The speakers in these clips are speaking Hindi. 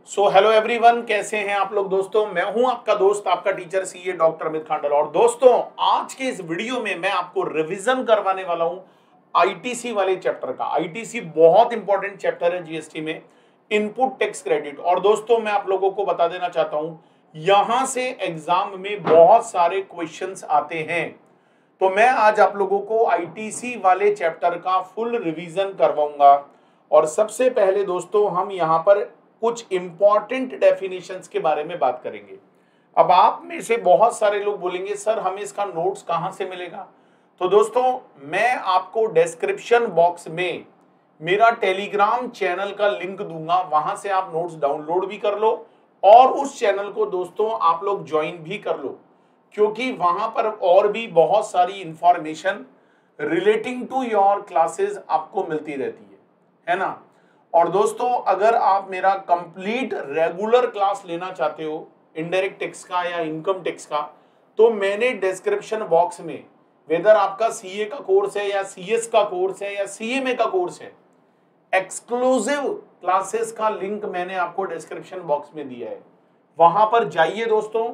सो हेलो एवरीवन, कैसे हैं आप लोग दोस्तों। मैं हूं आपका दोस्त, आपका teacher CA doctor Amit Khandal. और दोस्तों, आज के इस वीडियो में मैं आपको रिवीजन करवाने वाला हूं आईटीसी वाले चैप्टर का। आईटीसी बहुत इंपॉर्टेंट चैप्टर है जीएसटी में, इनपुट टैक्स क्रेडिट। और दोस्तों, मैं आप लोगों को बता देना चाहता हूं, यहां से एग्जाम में बहुत सारे क्वेश्चंस आते हैं। तो मैं आज आप लोगों को आईटीसी वाले चैप्टर का फुल रिवीजन करवाऊंगा। और सबसे पहले दोस्तों, हम यहां पर कुछ इंपॉर्टेंट डेफिनेशंस के बारे में बात करेंगे। अब आप में से बहुत सारे लोग बोलेंगे, सर हमें इसका नोट्स कहां से मिलेगा। तो दोस्तों, मैं आपको डिस्क्रिप्शन बॉक्स में मेरा टेलीग्राम चैनल का लिंक दूंगा, वहां से आप नोट्स डाउनलोड भी कर लो और उस चैनल को दोस्तों आप लोग ज्वाइन भी कर लो, क्योंकि वहां पर और भी बहुत सारी information relating to your classes आपको मिलती रहती है ना। और दोस्तों, अगर आप मेरा कंप्लीट रेगुलर क्लास लेना चाहते हो इनडायरेक्ट टैक्स का या इनकम टैक्स का, तो मैंने डिस्क्रिप्शन बॉक्स में, वेदर आपका सीए का कोर्स है या सीएस का कोर्स है या सीएमए का कोर्स है, एक्सक्लूसिव क्लासेस का लिंक मैंने आपको डिस्क्रिप्शन बॉक्स में दिया है। वहां पर जाइए दोस्तों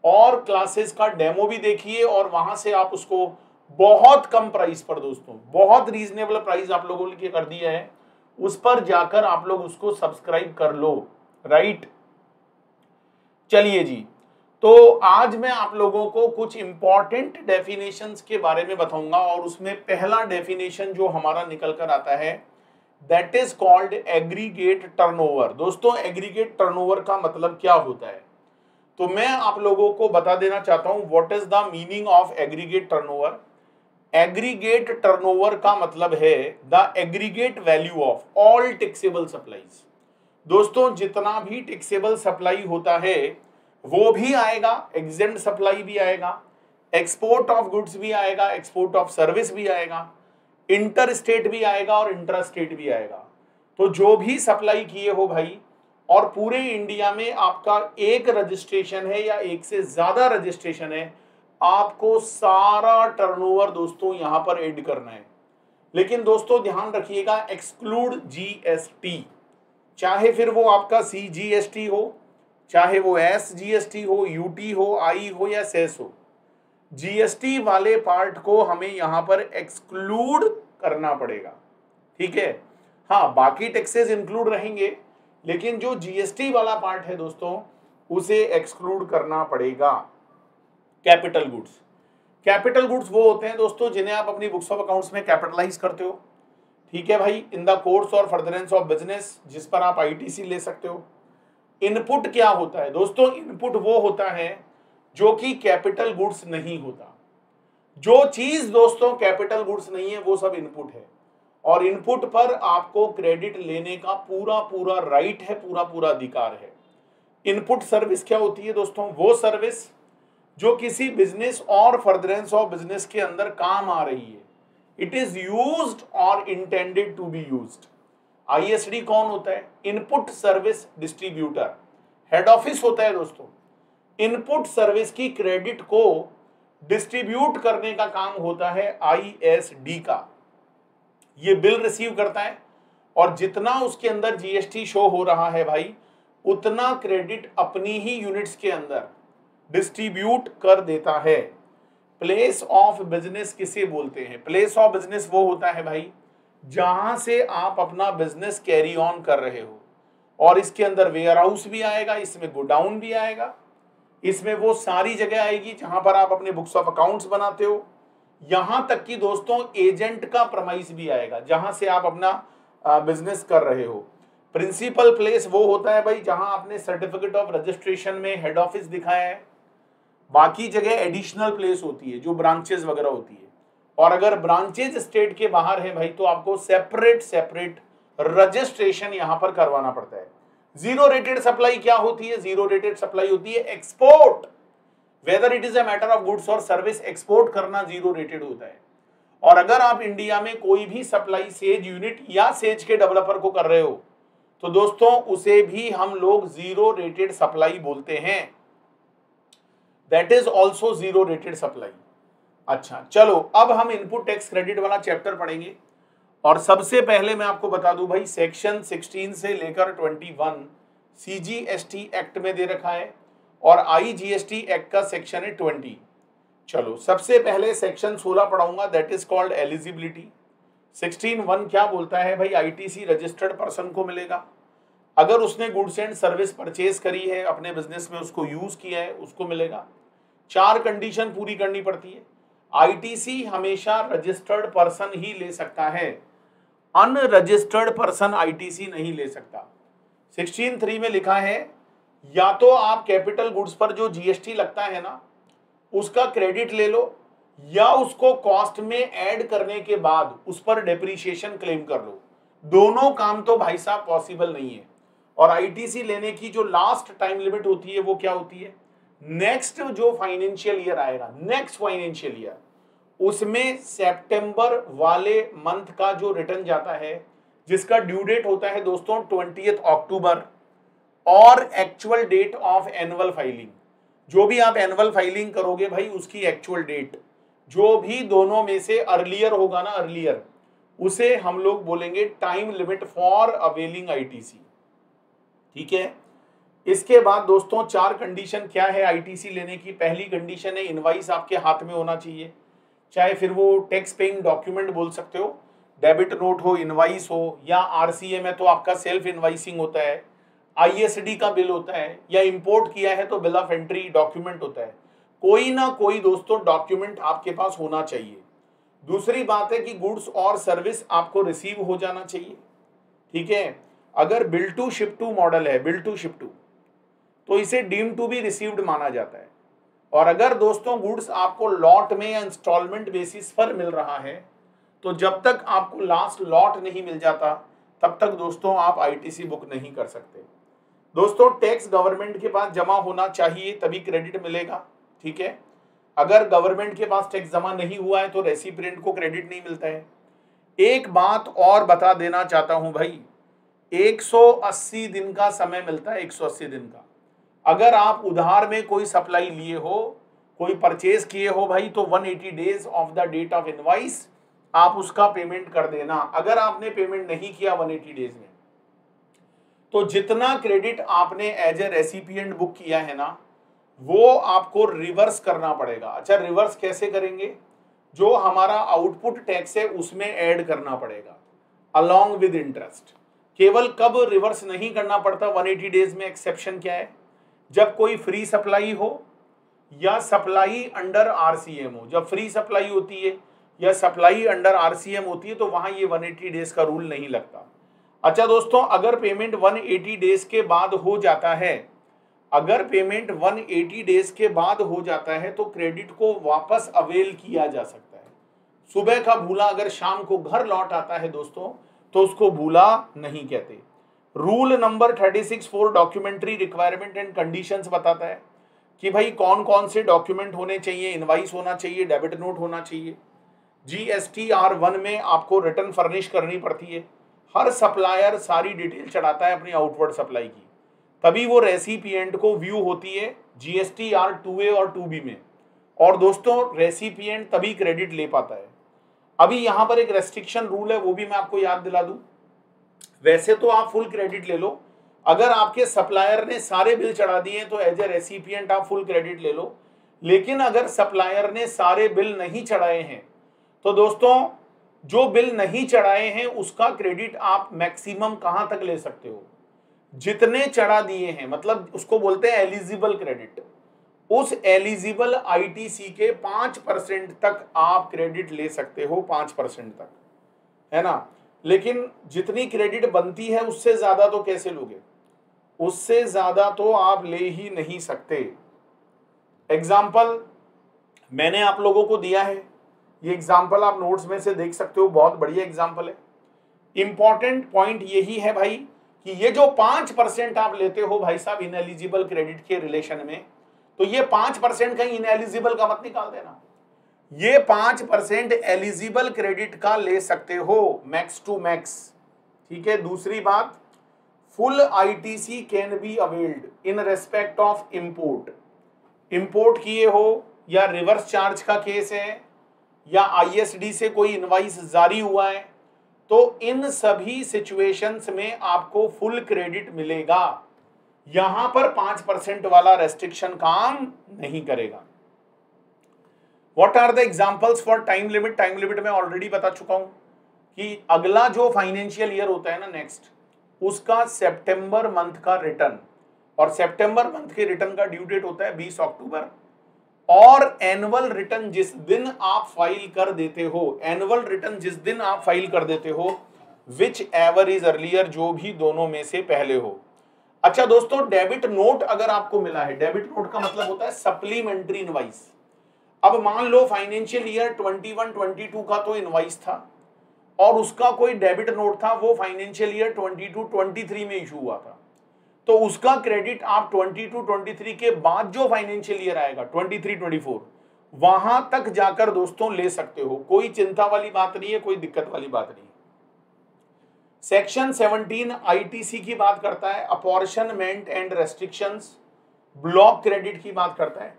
और क्लासेस का डेमो भी देखिए, और वहां से आप उसको बहुत कम प्राइस पर, दोस्तों बहुत रीजनेबल प्राइस आप लोगों के कर दिया है, उस पर जाकर आप लोग उसको सब्सक्राइब कर लो। राइट, चलिए जी। तो आज मैं आप लोगों को कुछ इंपॉर्टेंट डेफिनेशंस के बारे में बताऊंगा, और उसमें पहला डेफिनेशन जो हमारा निकल कर आता है, that is called aggregate turnover. दोस्तों, एग्रीगेट टर्नओवर का मतलब क्या होता है, तो मैं आप लोगों को बता देना चाहता हूं what is the meaning of aggregate turnover. Aggregate turnover का मतलब है the aggregate value of all taxable supplies. दोस्तों, जितना भी टैक्सेबल सप्लाई होता है वो भी आएगा, एग्जेम्प्ट सप्लाई भी आएगा, एक्सपोर्ट ऑफ गुड्स भी आएगा, एक्सपोर्ट ऑफ सर्विस भी आएगा, इंटर स्टेट भी आएगा और इंट्रा स्टेट भी आएगा। तो जो भी सप्लाई किए हो भाई, और पूरे इंडिया में आपका एक रजिस्ट्रेशन है या एक से ज्यादा रजिस्ट्रेशन है, आपको सारा टर्नओवर दोस्तों यहां पर ऐड करना है। लेकिन दोस्तों ध्यान रखिएगा, एक्सक्लूड जीएसटी, चाहे फिर वो आपका सीजीएसटी हो, चाहे वो एसजीएसटी हो, यूटी हो, आई हो या सेस हो, जीएसटी वाले पार्ट को हमें यहां पर एक्सक्लूड करना पड़ेगा। ठीक है, हाँ बाकी टैक्सेस इंक्लूड रहेंगे, लेकिन जो जीएसटी वाला पार्ट है दोस्तों, उसे एक्सक्लूड करना पड़ेगा। कैपिटल गुड्स, कैपिटल गुड्स वो होते हैं दोस्तों जिन्हें आप अपनी बुक्स ऑफ अकाउंट्स में कैपिटलाइज करते हो। ठीक है भाई, इन द कोर्स और फर्दरेंस ऑफ बिजनेस, जिस पर आप आईटीसी ले सकते हो। इनपुट क्या होता है दोस्तों, इनपुट वो होता है जो कि कैपिटल गुड्स नहीं होता। जो चीज दोस्तों कैपिटल गुड्स नहीं है वो सब इनपुट है, और इनपुट पर आपको क्रेडिट लेने का पूरा पूरा राइट है, पूरा पूरा अधिकार है। इनपुट सर्विस क्या होती है दोस्तों, वो सर्विस जो किसी बिजनेस और फर्दरेंस ऑफ बिजनेस के अंदर काम आ रही है। इट इज यूज्ड और intended to be used. ISD कौन होता है, input service distributor. Head office होता है दोस्तों इनपुट सर्विस की क्रेडिट को डिस्ट्रीब्यूट करने का काम होता है आईएसडी का। ये बिल रिसीव करता है, और जितना उसके अंदर जीएसटी शो हो रहा है भाई, उतना क्रेडिट अपनी ही यूनिट्स के अंदर डिस्ट्रीब्यूट कर देता है। प्लेस ऑफ बिजनेस किसे बोलते हैं, प्लेस ऑफ बिजनेस वो होता है भाई जहां से आप अपना बिजनेस कैरी ऑन कर रहे हो, और इसके अंदर वेयर हाउस भी आएगा, इसमें गोडाउन भी आएगा, इसमें वो सारी जगह आएगी जहां पर आप अपने बुक्स ऑफ अकाउंट्स बनाते हो। यहां तक कि दोस्तों एजेंट का प्रमाइस भी आएगा जहां से आप अपना बिजनेस कर रहे हो। प्रिंसिपल प्लेस वो होता है भाई जहां आपने सर्टिफिकेट ऑफ रजिस्ट्रेशन में हेड ऑफिस दिखाया है। बाकी जगह एडिशनल प्लेस होती है जो ब्रांचेस वगैरह होती है, और अगर ब्रांचेज स्टेट के बाहर है भाई तो आपको सेपरेट सेपरेट रजिस्ट्रेशन यहां पर करवाना पड़ता है। जीरो रेटेड सप्लाई क्या होती है, जीरो रेटेड सप्लाई होती है export. Whether it is a matter of goods और सर्विस, एक्सपोर्ट करना जीरो रेटेड होता है। और अगर आप इंडिया में कोई भी सप्लाई सेज यूनिट या सेज के डेवलपर को कर रहे हो, तो दोस्तों उसे भी हम लोग जीरो रेटेड सप्लाई बोलते हैं। That is also zero rated supply. अच्छा चलो, अब हम इनपुट टैक्स क्रेडिट वाला चैप्टर पढ़ेंगे। और सबसे पहले मैं आपको बता दूं भाई, सेक्शन 16 से लेकर 21 CGST एक्ट में दे रखा है और IGST एक्ट का सेक्शन है 20। चलो सबसे पहले सेक्शन 16 पढ़ाऊंगा, दैट इज कॉल्ड एलिजिबिलिटी। 16(1) क्या बोलता है भाई, ITC रजिस्टर्ड पर्सन को मिलेगा अगर उसने गुड्स एंड सर्विस परचेज करी है, अपने बिजनेस में उसको यूज किया है, उसको मिलेगा। 4 कंडीशन पूरी करनी पड़ती है। ITC हमेशा रजिस्टर्ड पर्सन ही ले सकता है, अनरजिस्टर्ड पर्सन ITC नहीं ले सकता। 16(3) में लिखा है या तो आप कैपिटल गुड्स पर जो GST लगता है ना उसका क्रेडिट ले लो, या उसको कॉस्ट में ऐड करने के बाद उस पर डेप्रीशिएशन क्लेम कर लो। दोनों काम तो भाई साहब पॉसिबल नहीं है। और ITC लेने की जो लास्ट टाइम लिमिट होती है वो क्या होती है, नेक्स्ट जो फाइनेंशियल ईयर आएगा, नेक्स्ट फाइनेंशियल ईयर, उसमें सितंबर वाले मंथ का जो रिटर्न जाता है जिसका ड्यू डेट होता है दोस्तों 20 अक्टूबर, और actual date of annual filing, जो भी आप एनुअल फाइलिंग करोगे भाई उसकी एक्चुअल डेट जो भी दोनों में से अर्लियर होगा ना, अर्लियर, उसे हम लोग बोलेंगे time limit for availing ITC। ठीक है। इसके बाद दोस्तों 4 कंडीशन क्या है ITC लेने की। पहली कंडीशन है इनवाइस आपके हाथ में होना चाहिए, चाहे फिर वो टैक्स पेइंग डॉक्यूमेंट बोल सकते हो, डेबिट नोट हो, इनवाइस हो, या RCA में तो आपका सेल्फ इनवाइसिंग होता है, ISD का बिल होता है, या इंपोर्ट किया है तो बिल ऑफ एंट्री डॉक्यूमेंट होता है। कोई ना कोई दोस्तों डॉक्यूमेंट आपके पास होना चाहिए। दूसरी बात है कि गुड्स और सर्विस आपको रिसीव हो जाना चाहिए। ठीक है। अगर bill to ship to model है, बिल टू शिप टू, तो इसे डीम टू बी रिसीव्ड माना जाता है। और अगर दोस्तों गुड्स आपको लॉट में या इंस्टॉलमेंट बेसिस पर मिल रहा है तो जब तक आपको लास्ट लॉट नहीं मिल जाता तब तक दोस्तों आप ITC बुक नहीं कर सकते। दोस्तों टैक्स गवर्नमेंट के पास जमा होना चाहिए तभी क्रेडिट मिलेगा। ठीक है। अगर गवर्नमेंट के पास टैक्स जमा नहीं हुआ है तो रेसिपिएंट को क्रेडिट नहीं मिलता है। एक बात और बता देना चाहता हूं भाई, 180 दिन का समय मिलता है, 180 दिन का। अगर आप उधार में कोई सप्लाई लिए हो, कोई परचेज किए हो भाई, तो 180 days of the date of invoice आप उसका पेमेंट कर देना। अगर आपने पेमेंट नहीं किया 180 डेज में, तो जितना क्रेडिट आपने एज ए रेसिपिएंट बुक किया है ना वो आपको रिवर्स करना पड़ेगा। अच्छा, रिवर्स कैसे करेंगे, जो हमारा आउटपुट टैक्स है उसमें ऐड करना पड़ेगा अलोंग विद इंटरेस्ट। केवल कब रिवर्स नहीं करना पड़ता 180 डेज में, एक्सेप्शन क्या है, जब कोई फ्री सप्लाई हो या सप्लाई अंडर RCM हो। जब फ्री सप्लाई होती है या सप्लाई अंडर RCM होती है तो वहां ये 180 डेज का रूल नहीं लगता। अच्छा दोस्तों, अगर पेमेंट 180 डेज के बाद हो जाता है, अगर पेमेंट 180 डेज के बाद हो जाता है तो क्रेडिट को वापस अवेल किया जा सकता है। सुबह का भूला अगर शाम को घर लौट आता है दोस्तों तो उसको भूला नहीं कहते। Rule number 36 for documentary requirement and conditions बताता है कि भाई कौन कौन से डॉक्यूमेंट होने चाहिए। इनवाइस होना चाहिए, डेबिट नोट होना चाहिए, GSTR1 में आपको रिटर्न फर्निश करनी पड़ती है। हर सप्लायर सारी डिटेल चढ़ाता है अपनी आउटवर्ड सप्लाई की, तभी वो रेसिपिएंट को व्यू होती है GSTR2A और 2B में, और दोस्तों रेसिपिएंट तभी क्रेडिट ले पाता है। अभी यहाँ पर एक रेस्ट्रिक्शन रूल है, वो भी मैं आपको याद दिला दूं। वैसे तो आप फुल क्रेडिट ले लो, अगर आपके सप्लायर ने सारे बिल चढ़ा दिए तो एज ए रेसिपिएंट आप फुल क्रेडिट ले लो। लेकिन अगर सप्लायर ने सारे बिल नहीं चढ़ाए हैं तो दोस्तों जो बिल नहीं चढ़ाए हैं उसका क्रेडिट आप मैक्सिमम कहां तक ले सकते हो, जितने चढ़ा दिए हैं, मतलब उसको बोलते हैं एलिजिबल क्रेडिट। उस एलिजिबल ITC के 5% तक आप क्रेडिट ले सकते हो, 5% तक, है ना। लेकिन जितनी क्रेडिट बनती है उससे ज्यादा तो कैसे लोगे, उससे ज्यादा तो आप ले ही नहीं सकते। एग्जाम्पल मैंने आप लोगों को दिया है, ये एग्जाम्पल आप नोट्स में से देख सकते हो, बहुत बढ़िया एग्जाम्पल है। इंपॉर्टेंट पॉइंट यही है भाई कि ये जो 5% आप लेते हो भाई साहब इनएलिजिबल क्रेडिट के रिलेशन में, तो ये 5% कहीं इनएलिजिबल का मत निकाल देना। ये 5% एलिजिबल क्रेडिट का ले सकते हो मैक्स टू मैक्स। ठीक है। दूसरी बात, full ITC can be availed in respect of import. Import किए हो या रिवर्स चार्ज का केस है या ISD से कोई इनवाइस जारी हुआ है, तो इन सभी सिचुएशंस में आपको फुल क्रेडिट मिलेगा। यहां पर 5% वाला रेस्ट्रिक्शन काम नहीं करेगा। What are the examples for time limit? Time limit में ऑलरेडी बता चुका हूं कि अगला जो फाइनेंशियल ईयर होता है ना नेक्स्ट, उसका सितंबर मंथ का रिटर्न, और सितंबर मंथ के रिटर्न का ड्यू डेट होता है 20 अक्टूबर, और एनुअल रिटर्न जिस दिन आप फाइल कर देते हो, एनुअल रिटर्न जिस दिन आप फाइल कर देते हो, विच एवर इज अर्लियर, जो भी दोनों में से पहले हो। अच्छा दोस्तों, डेबिट नोट अगर आपको मिला है, डेबिट नोट का मतलब होता है सप्लीमेंट्री इनवाइस। अब मान लो फाइनेंशियल ईयर 21-22 का तो इनवाइस था और उसका कोई डेबिट नोट था, वो फाइनेंशियल ईयर 22-23 में इशू हुआ था, तो उसका क्रेडिट आप 22-23 के बाद जो फाइनेंशियल ईयर आएगा 23-24, वहां तक जाकर दोस्तों ले सकते हो, कोई चिंता वाली बात नहीं है, कोई दिक्कत वाली बात नहीं है। सेक्शन 17 आईटीसी की बात करता है, apportionment and restrictions, block credit की बात करता है।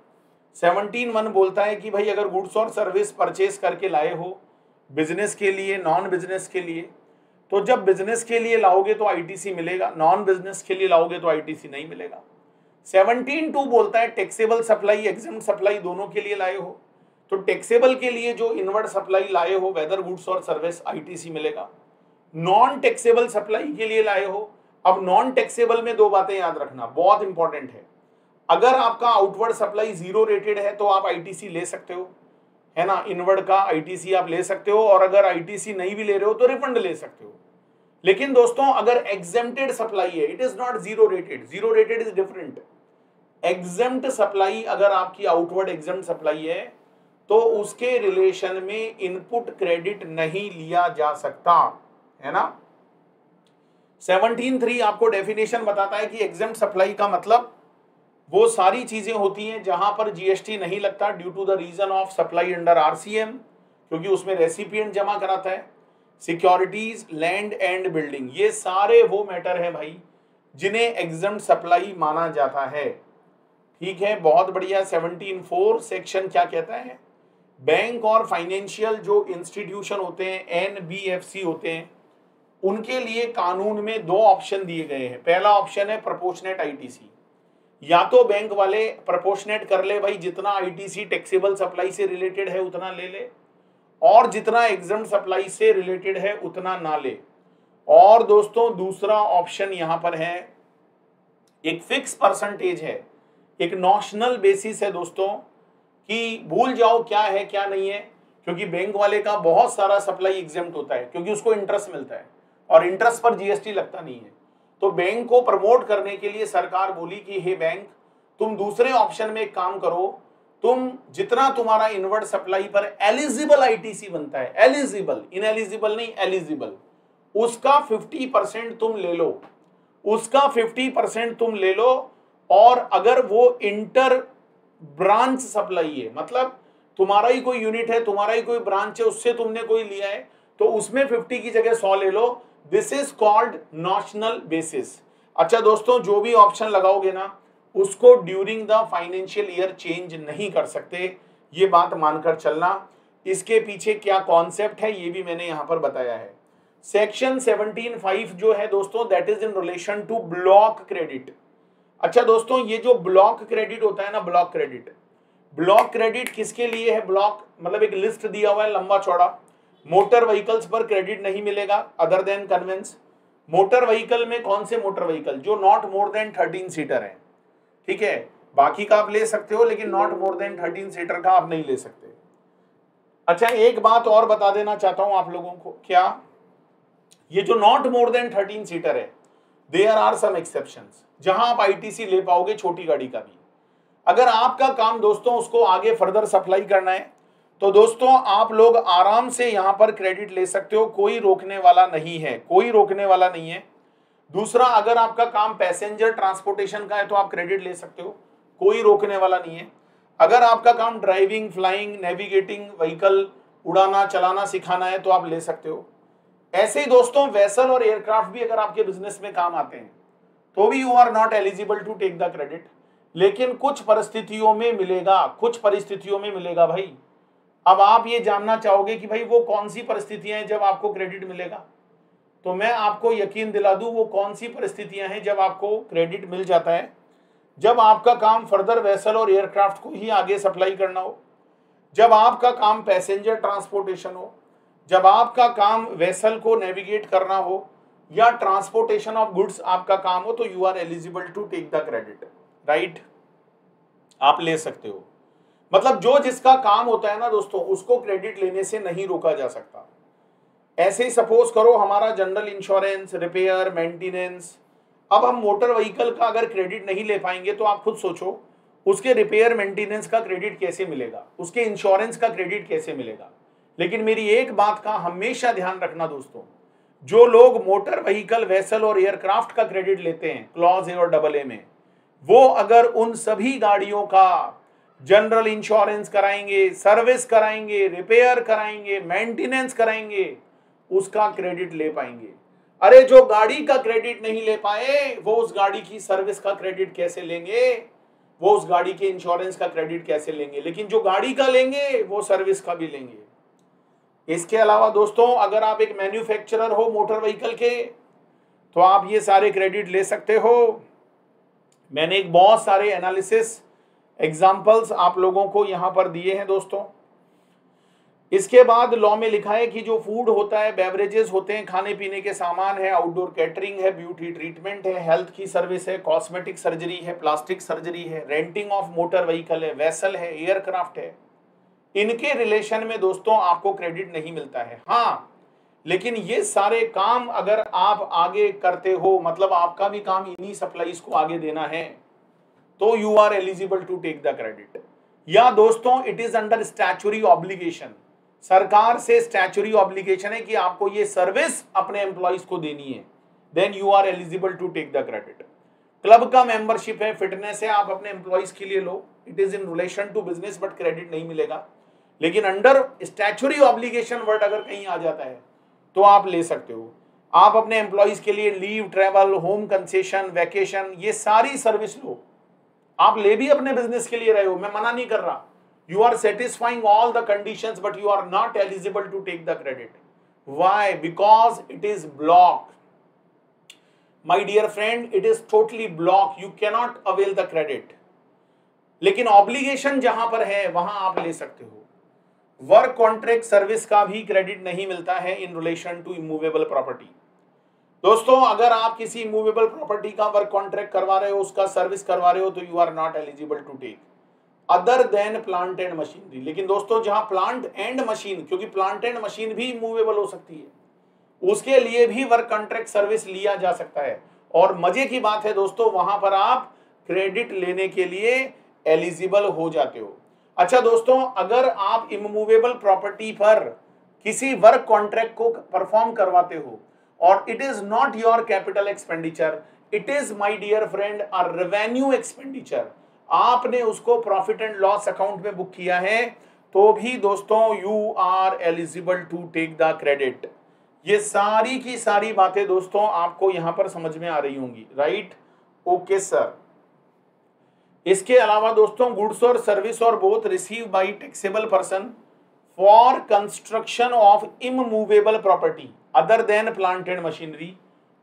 17(1) बोलता है कि भाई अगर गुड्स और सर्विस परचेस करके लाए हो बिजनेस के लिए, नॉन बिजनेस के लिए, तो जब बिजनेस के लिए लाओगे तो आईटीसी मिलेगा, नॉन बिजनेस के लिए लाओगे तो आईटीसी नहीं मिलेगा। 17(2) बोलता है टैक्सेबल सप्लाई, एग्जेम्प्ट सप्लाई दोनों के लिए लाए हो, तो टैक्सेबल के लिए जो इनवर्ड सप्लाई लाए हो वेदर गुड्स और सर्विस, आईटीसी मिलेगा। नॉन टैक्सेबल सप्लाई के लिए लाए हो, अब नॉन टैक्सेबल में दो बातें याद रखना, बहुत इंपॉर्टेंट है। अगर आपका आउटवर्ड सप्लाई 0 रेटेड है तो आप आईटीसी ले सकते हो, है ना, इनवर्ड का आईटीसी आप ले सकते हो, और अगर आईटीसी नहीं भी ले रहे हो तो रिफंड ले सकते हो। लेकिन दोस्तों अगर एग्जेम्प्टेड सप्लाई है, it is not 0 rated, 0 rated is different. Exempt supply अगर आपकी आउटवर्ड एग्जेम्प्ट सप्लाई है तो उसके रिलेशन में इनपुट क्रेडिट नहीं लिया जा सकता, है ना। 17(3) आपको डेफिनेशन बताता है कि एग्जेम्प्ट सप्लाई का मतलब वो सारी चीजें होती हैं जहां पर जीएसटी नहीं लगता due to the reason of supply under RCM, क्योंकि उसमें रेसिपिएंट जमा कराता है। सिक्योरिटीज, लैंड एंड बिल्डिंग, ये सारे वो मैटर हैं भाई जिन्हें एग्जेम्प्ट सप्लाई माना जाता है। ठीक है, बहुत बढ़िया। 17(4) सेक्शन क्या कहता है? बैंक और फाइनेंशियल जो इंस्टीट्यूशन होते हैं, एनबीएफसी होते हैं, उनके लिए कानून में दो ऑप्शन दिए गए हैं। पहला ऑप्शन है प्रोपोर्शनेट आईटीसी, या तो बैंक वाले प्रोपोर्शनेट कर ले भाई, जितना आईटीसी टैक्सेबल सप्लाई से रिलेटेड है उतना ले ले, और जितना एग्जेम्प्ट सप्लाई से रिलेटेड है उतना ना ले। और दोस्तों दूसरा ऑप्शन यहां पर है, एक फिक्स परसेंटेज है, एक नॉशनल बेसिस है दोस्तों, कि भूल जाओ क्या है क्या नहीं है, क्योंकि बैंक वाले का बहुत सारा सप्लाई एग्जेम्प्ट होता है क्योंकि उसको इंटरेस्ट मिलता है और इंटरेस्ट पर जीएसटी लगता नहीं है। तो बैंक को प्रमोट करने के लिए सरकार बोली कि हे बैंक, तुम दूसरे ऑप्शन में एक काम करो, तुम जितना तुम्हारा इनवर्ड सप्लाई पर एलिजिबल आईटीसी बनता है, एलिजिबल, इनएलिजिबल नहीं, एलिजिबल, उसका 50% तुम ले लो, उसका 50% तुम ले लो। और अगर वो इंटर ब्रांच सप्लाई है, मतलब तुम्हारा ही कोई यूनिट है, तुम्हारा ही कोई ब्रांच है, उससे तुमने कोई लिया है, तो उसमें 50 की जगह 100 ले लो। This is called notional basis. अच्छा दोस्तों, जो भी ऑप्शन लगाओगे ना उसको during the financial year change नहीं कर सकते, ये बात मानकर चलना। इसके पीछे क्या कॉन्सेप्ट है ये भी मैंने यहां पर बताया है। सेक्शन 17(5) जो है दोस्तों, that is in relation to block credit. अच्छा दोस्तों, ये जो ब्लॉक क्रेडिट होता है ना, ब्लॉक क्रेडिट, ब्लॉक क्रेडिट किसके लिए है? ब्लॉक मतलब एक लिस्ट दिया हुआ है लंबा चौड़ा, मोटर व्हीकल्स पर क्रेडिट नहीं मिलेगा other than conveyance. Motor vehicle में कौन से मोटर व्हीकल? जो नॉट मोर देन 13 सीटर है, ठीक है, बाकी का आप ले सकते हो लेकिन नॉट मोर देन 13 सीटर का आप नहीं ले सकते। अच्छा, एक बात और बता देना चाहता हूं आप लोगों को, क्या ये जो नॉट मोर देन 13 सीटर है, देयर आर सम एक्सेप्शंस जहां आप आईटीसी ले पाओगे, छोटी गाड़ी का भी। अगर आपका काम दोस्तों उसको आगे फर्दर सप्लाई करना है तो दोस्तों आप लोग आराम से यहां पर क्रेडिट ले सकते हो, कोई रोकने वाला नहीं है, कोई रोकने वाला नहीं है। दूसरा, अगर आपका काम पैसेंजर ट्रांसपोर्टेशन का है तो आप क्रेडिट ले सकते हो, कोई रोकने वाला नहीं है। अगर आपका काम ड्राइविंग, फ्लाइंग, नेविगेटिंग व्हीकल, उड़ाना चलाना सिखाना है तो आप ले सकते हो। ऐसे ही दोस्तों वेसल और एयरक्राफ्ट भी अगर आपके बिजनेस में काम आते हैं तो भी you are not eligible to take the credit, लेकिन कुछ परिस्थितियों में मिलेगा, कुछ परिस्थितियों में मिलेगा भाई। अब आप ये जानना चाहोगे कि भाई वो कौन सी परिस्थितियां हैं जब आपको क्रेडिट मिलेगा? तो मैं आपको यकीन दिला दूं वो कौन सी परिस्थितियां हैं जब आपको क्रेडिट मिल जाता है। जब आपका काम फर्दर वेसल और एयरक्राफ्ट को ही आगे सप्लाई करना हो, जब आपका काम पैसेंजर ट्रांसपोर्टेशन हो, जब आपका काम वेसल को नेविगेट करना हो या ट्रांसपोर्टेशन ऑफ गुड्स आपका काम हो, तो you are eligible to take the credit, right. आप ले सकते हो। मतलब जो जिसका काम होता है ना दोस्तों, उसको क्रेडिट लेने से नहीं रोका जा सकता। ऐसे ही सपोज करो हमारा जनरल इंश्योरेंस, रिपेयर, मेंटेनेंस, अब हम मोटर व्हीकल का अगर क्रेडिट नहीं ले पाएंगे तो आप खुद सोचो उसके रिपेयर मेंटेनेंस का क्रेडिट कैसे मिलेगा, उसके इंश्योरेंस का क्रेडिट कैसे मिलेगा। लेकिन मेरी एक बात का हमेशा ध्यान रखना दोस्तों, जो लोग मोटर व्हीकल, वेसल और एयरक्राफ्ट का क्रेडिट लेते हैं क्लॉज ए और डबल ए में, वो अगर उन सभी गाड़ियों का जनरल इंश्योरेंस कराएंगे, सर्विस कराएंगे, रिपेयर कराएंगे, मेंटेनेंस कराएंगे, उसका क्रेडिट ले पाएंगे। अरे जो गाड़ी का क्रेडिट नहीं ले पाए वो उस गाड़ी की सर्विस का क्रेडिट कैसे लेंगे, वो उस गाड़ी के इंश्योरेंस का क्रेडिट कैसे लेंगे। लेकिन जो गाड़ी का लेंगे वो सर्विस का भी लेंगे। इसके अलावा दोस्तों अगर आप एक मैन्युफैक्चरर हो मोटर व्हीकल के, तो आप ये सारे क्रेडिट ले सकते हो। मैंने एक बहुत सारे एनालिसिस एग्जाम्पल्स आप लोगों को यहां पर दिए हैं दोस्तों। इसके बाद लॉ में लिखा है कि जो फूड होता है, बेवरेजेस होते हैं, खाने पीने के सामान है, आउटडोर कैटरिंग है, ब्यूटी ट्रीटमेंट है, हेल्थ की सर्विस है, कॉस्मेटिक सर्जरी है, प्लास्टिक सर्जरी है, रेंटिंग ऑफ मोटर व्हीकल है, वेसल है, एयरक्राफ्ट है, इनके रिलेशन में दोस्तों आपको क्रेडिट नहीं मिलता है। हाँ, लेकिन ये सारे काम अगर आप आगे करते हो, मतलब आपका भी काम इन्हीं सप्लाईज को आगे देना है, तो you are eligible to take the credit. या दोस्तों it is under statutory obligation, सरकार से स्टैच्यूटरी ऑब्लिगेशन है कि आपको ये सर्विस अपने एम्प्लॉइज को देनी है, then you are eligible to take the credit. Club का मेंबरशिप है, फिटनेस है, आप अपने एम्प्लॉइज के लिए लो, it is in relation to business but credit नहीं मिलेगा। लेकिन अंडर स्टैच्यूटरी ऑब्लिगेशन वर्ड अगर कहीं आ जाता है तो आप ले सकते हो। आप अपने एम्प्लॉइज के लिए leave, travel, home concession, vacation, ये सारी सर्विस लो। आप ले भी अपने बिजनेस के लिए रहे हो, मैं मना नहीं कर रहा। You are satisfying all the conditions, but you are not eligible to take the credit. Why? Because it is blocked. My dear friend, it is totally blocked. You cannot avail the credit. लेकिन ऑब्लिगेशन जहां पर है वहां आप ले सकते हो। वर्क कॉन्ट्रैक्ट सर्विस का भी क्रेडिट नहीं मिलता है in relation to immovable property. दोस्तों अगर आप किसी इमूवेबल प्रॉपर्टी का वर्क कॉन्ट्रैक्ट करवा रहे हो, उसका सर्विस करवा रहे हो, तो you are not eligible to take other than plant and machinery. लेकिन दोस्तों जहां प्लांट एंड मशीन, क्योंकि प्लांट एंड मशीन भी मूवेबल हो सकती है, उसके लिए भी वर्क कॉन्ट्रैक्ट सर्विस लिया जा सकता है। और मजे की बात है दोस्तों, वहां पर आप क्रेडिट लेने के लिए एलिजिबल हो जाते हो। अच्छा दोस्तों, अगर आप इमूवेबल प्रॉपर्टी पर किसी वर्क कॉन्ट्रैक्ट को परफॉर्म करवाते हो और it is not your capital expenditure, it is my dear friend a revenue expenditure, आपने उसको प्रॉफिट एंड लॉस अकाउंट में बुक किया है, तो भी दोस्तों you are eligible to take the credit. ये सारी की सारी बातें दोस्तों आपको यहां पर समझ में आ रही होंगी, राइट? Okay sir. इसके अलावा दोस्तों गुड्स और सर्विस और both receive by taxable person for construction of immovable property other than plant and machinery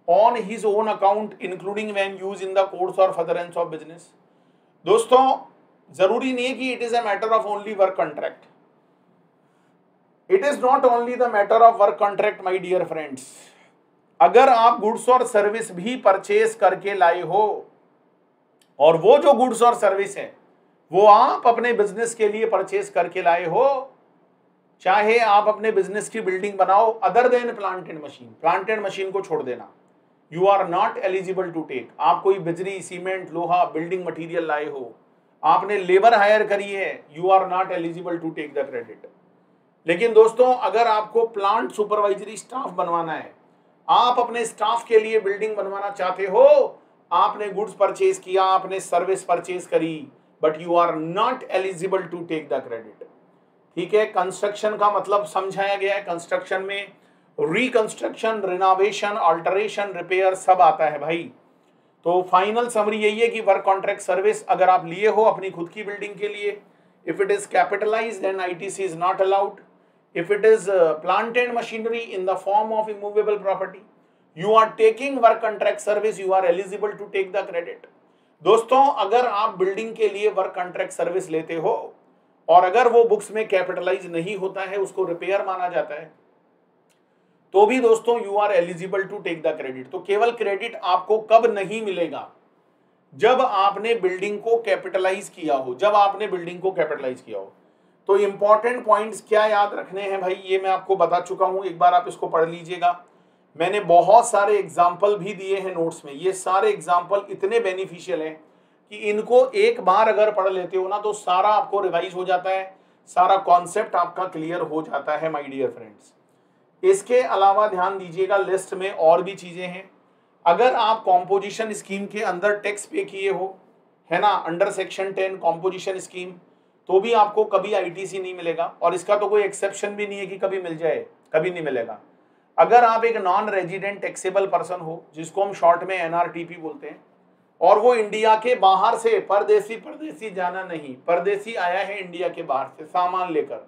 on his own account including when use in the course और फर्दरेंस ऑफ बिजनेस। दोस्तों जरूरी नहीं है कि it is a matter of only work contract, it is not only the matter of work contract my dear friends. अगर आप गुड्स और सर्विस भी परचेज करके लाए हो और वो जो गुड्स और सर्विस है वो आप अपने बिजनेस के लिए परचेज करके लाए हो, चाहे आप अपने बिजनेस की बिल्डिंग बनाओ other than plant and machine, plant and machine को छोड़ देना, you are not eligible to take. आप कोई बिजली, सीमेंट, लोहा, बिल्डिंग मटेरियल लाए हो, आपने लेबर हायर करी है, you are not eligible to take the credit. लेकिन दोस्तों अगर आपको प्लांट सुपरवाइजरी स्टाफ बनवाना है, आप अपने स्टाफ के लिए बिल्डिंग बनवाना चाहते हो, आपने गुड्स परचेज किया, आपने सर्विस परचेज करी, but you are not eligible to take the credit. ठीक है, कंस्ट्रक्शन का मतलब समझाया गया है। कंस्ट्रक्शन में रिकंस्ट्रक्शन, रिनोवेशन, अल्टरेशन, रिपेयर सब आता है भाई। तो फाइनल समरी यही है कि वर्क कॉन्ट्रैक्ट सर्विस अगर आप लिए हो अपनी खुद की बिल्डिंग के लिए, if it is capitalised then ITC is not allowed. If it is plant and machinery in the form of immovable property, you are taking work contract service, you are eligible to take the credit. दोस्तों अगर आप बिल्डिंग के लिए वर्क कॉन्ट्रैक्ट सर्विस लेते हो और अगर वो बुक्स में कैपिटलाइज नहीं होता है, उसको रिपेयर माना जाता है, तो भी दोस्तों you are eligible to take the credit. तो केवल क्रेडिट आपको कब नहीं मिलेगा? जब आपने बिल्डिंग को कैपिटलाइज किया हो, जब आपने बिल्डिंग को कैपिटलाइज किया हो। तो इंपॉर्टेंट पॉइंट्स क्या याद रखने हैं भाई, ये मैं आपको बता चुका हूं, एक बार आप इसको पढ़ लीजिएगा। मैंने बहुत सारे एग्जाम्पल भी दिए हैं नोट्स में, ये सारे एग्जाम्पल इतने बेनिफिशियल हैं कि इनको एक बार अगर पढ़ लेते हो ना तो सारा आपको रिवाइज हो जाता है, सारा कॉन्सेप्ट आपका क्लियर हो जाता है माय डियर फ्रेंड्स। इसके अलावा ध्यान दीजिएगा, लिस्ट में और भी चीजें हैं। अगर आप कॉम्पोजिशन स्कीम के अंदर टैक्स पे किए हो, है ना, अंडर सेक्शन 10 कॉम्पोजिशन स्कीम, तो भी आपको कभी आईटीसी नहीं मिलेगा, और इसका तो कोई एक्सेप्शन भी नहीं है कि कभी मिल जाए, कभी नहीं मिलेगा। अगर आप एक नॉन रेजिडेंट टैक्सेबल पर्सन हो, जिसको हम शॉर्ट में एनआरटीपी बोलते हैं, और वो इंडिया के बाहर से, परदेसी जाना नहीं, परदेसी आया है इंडिया के बाहर से सामान लेकर,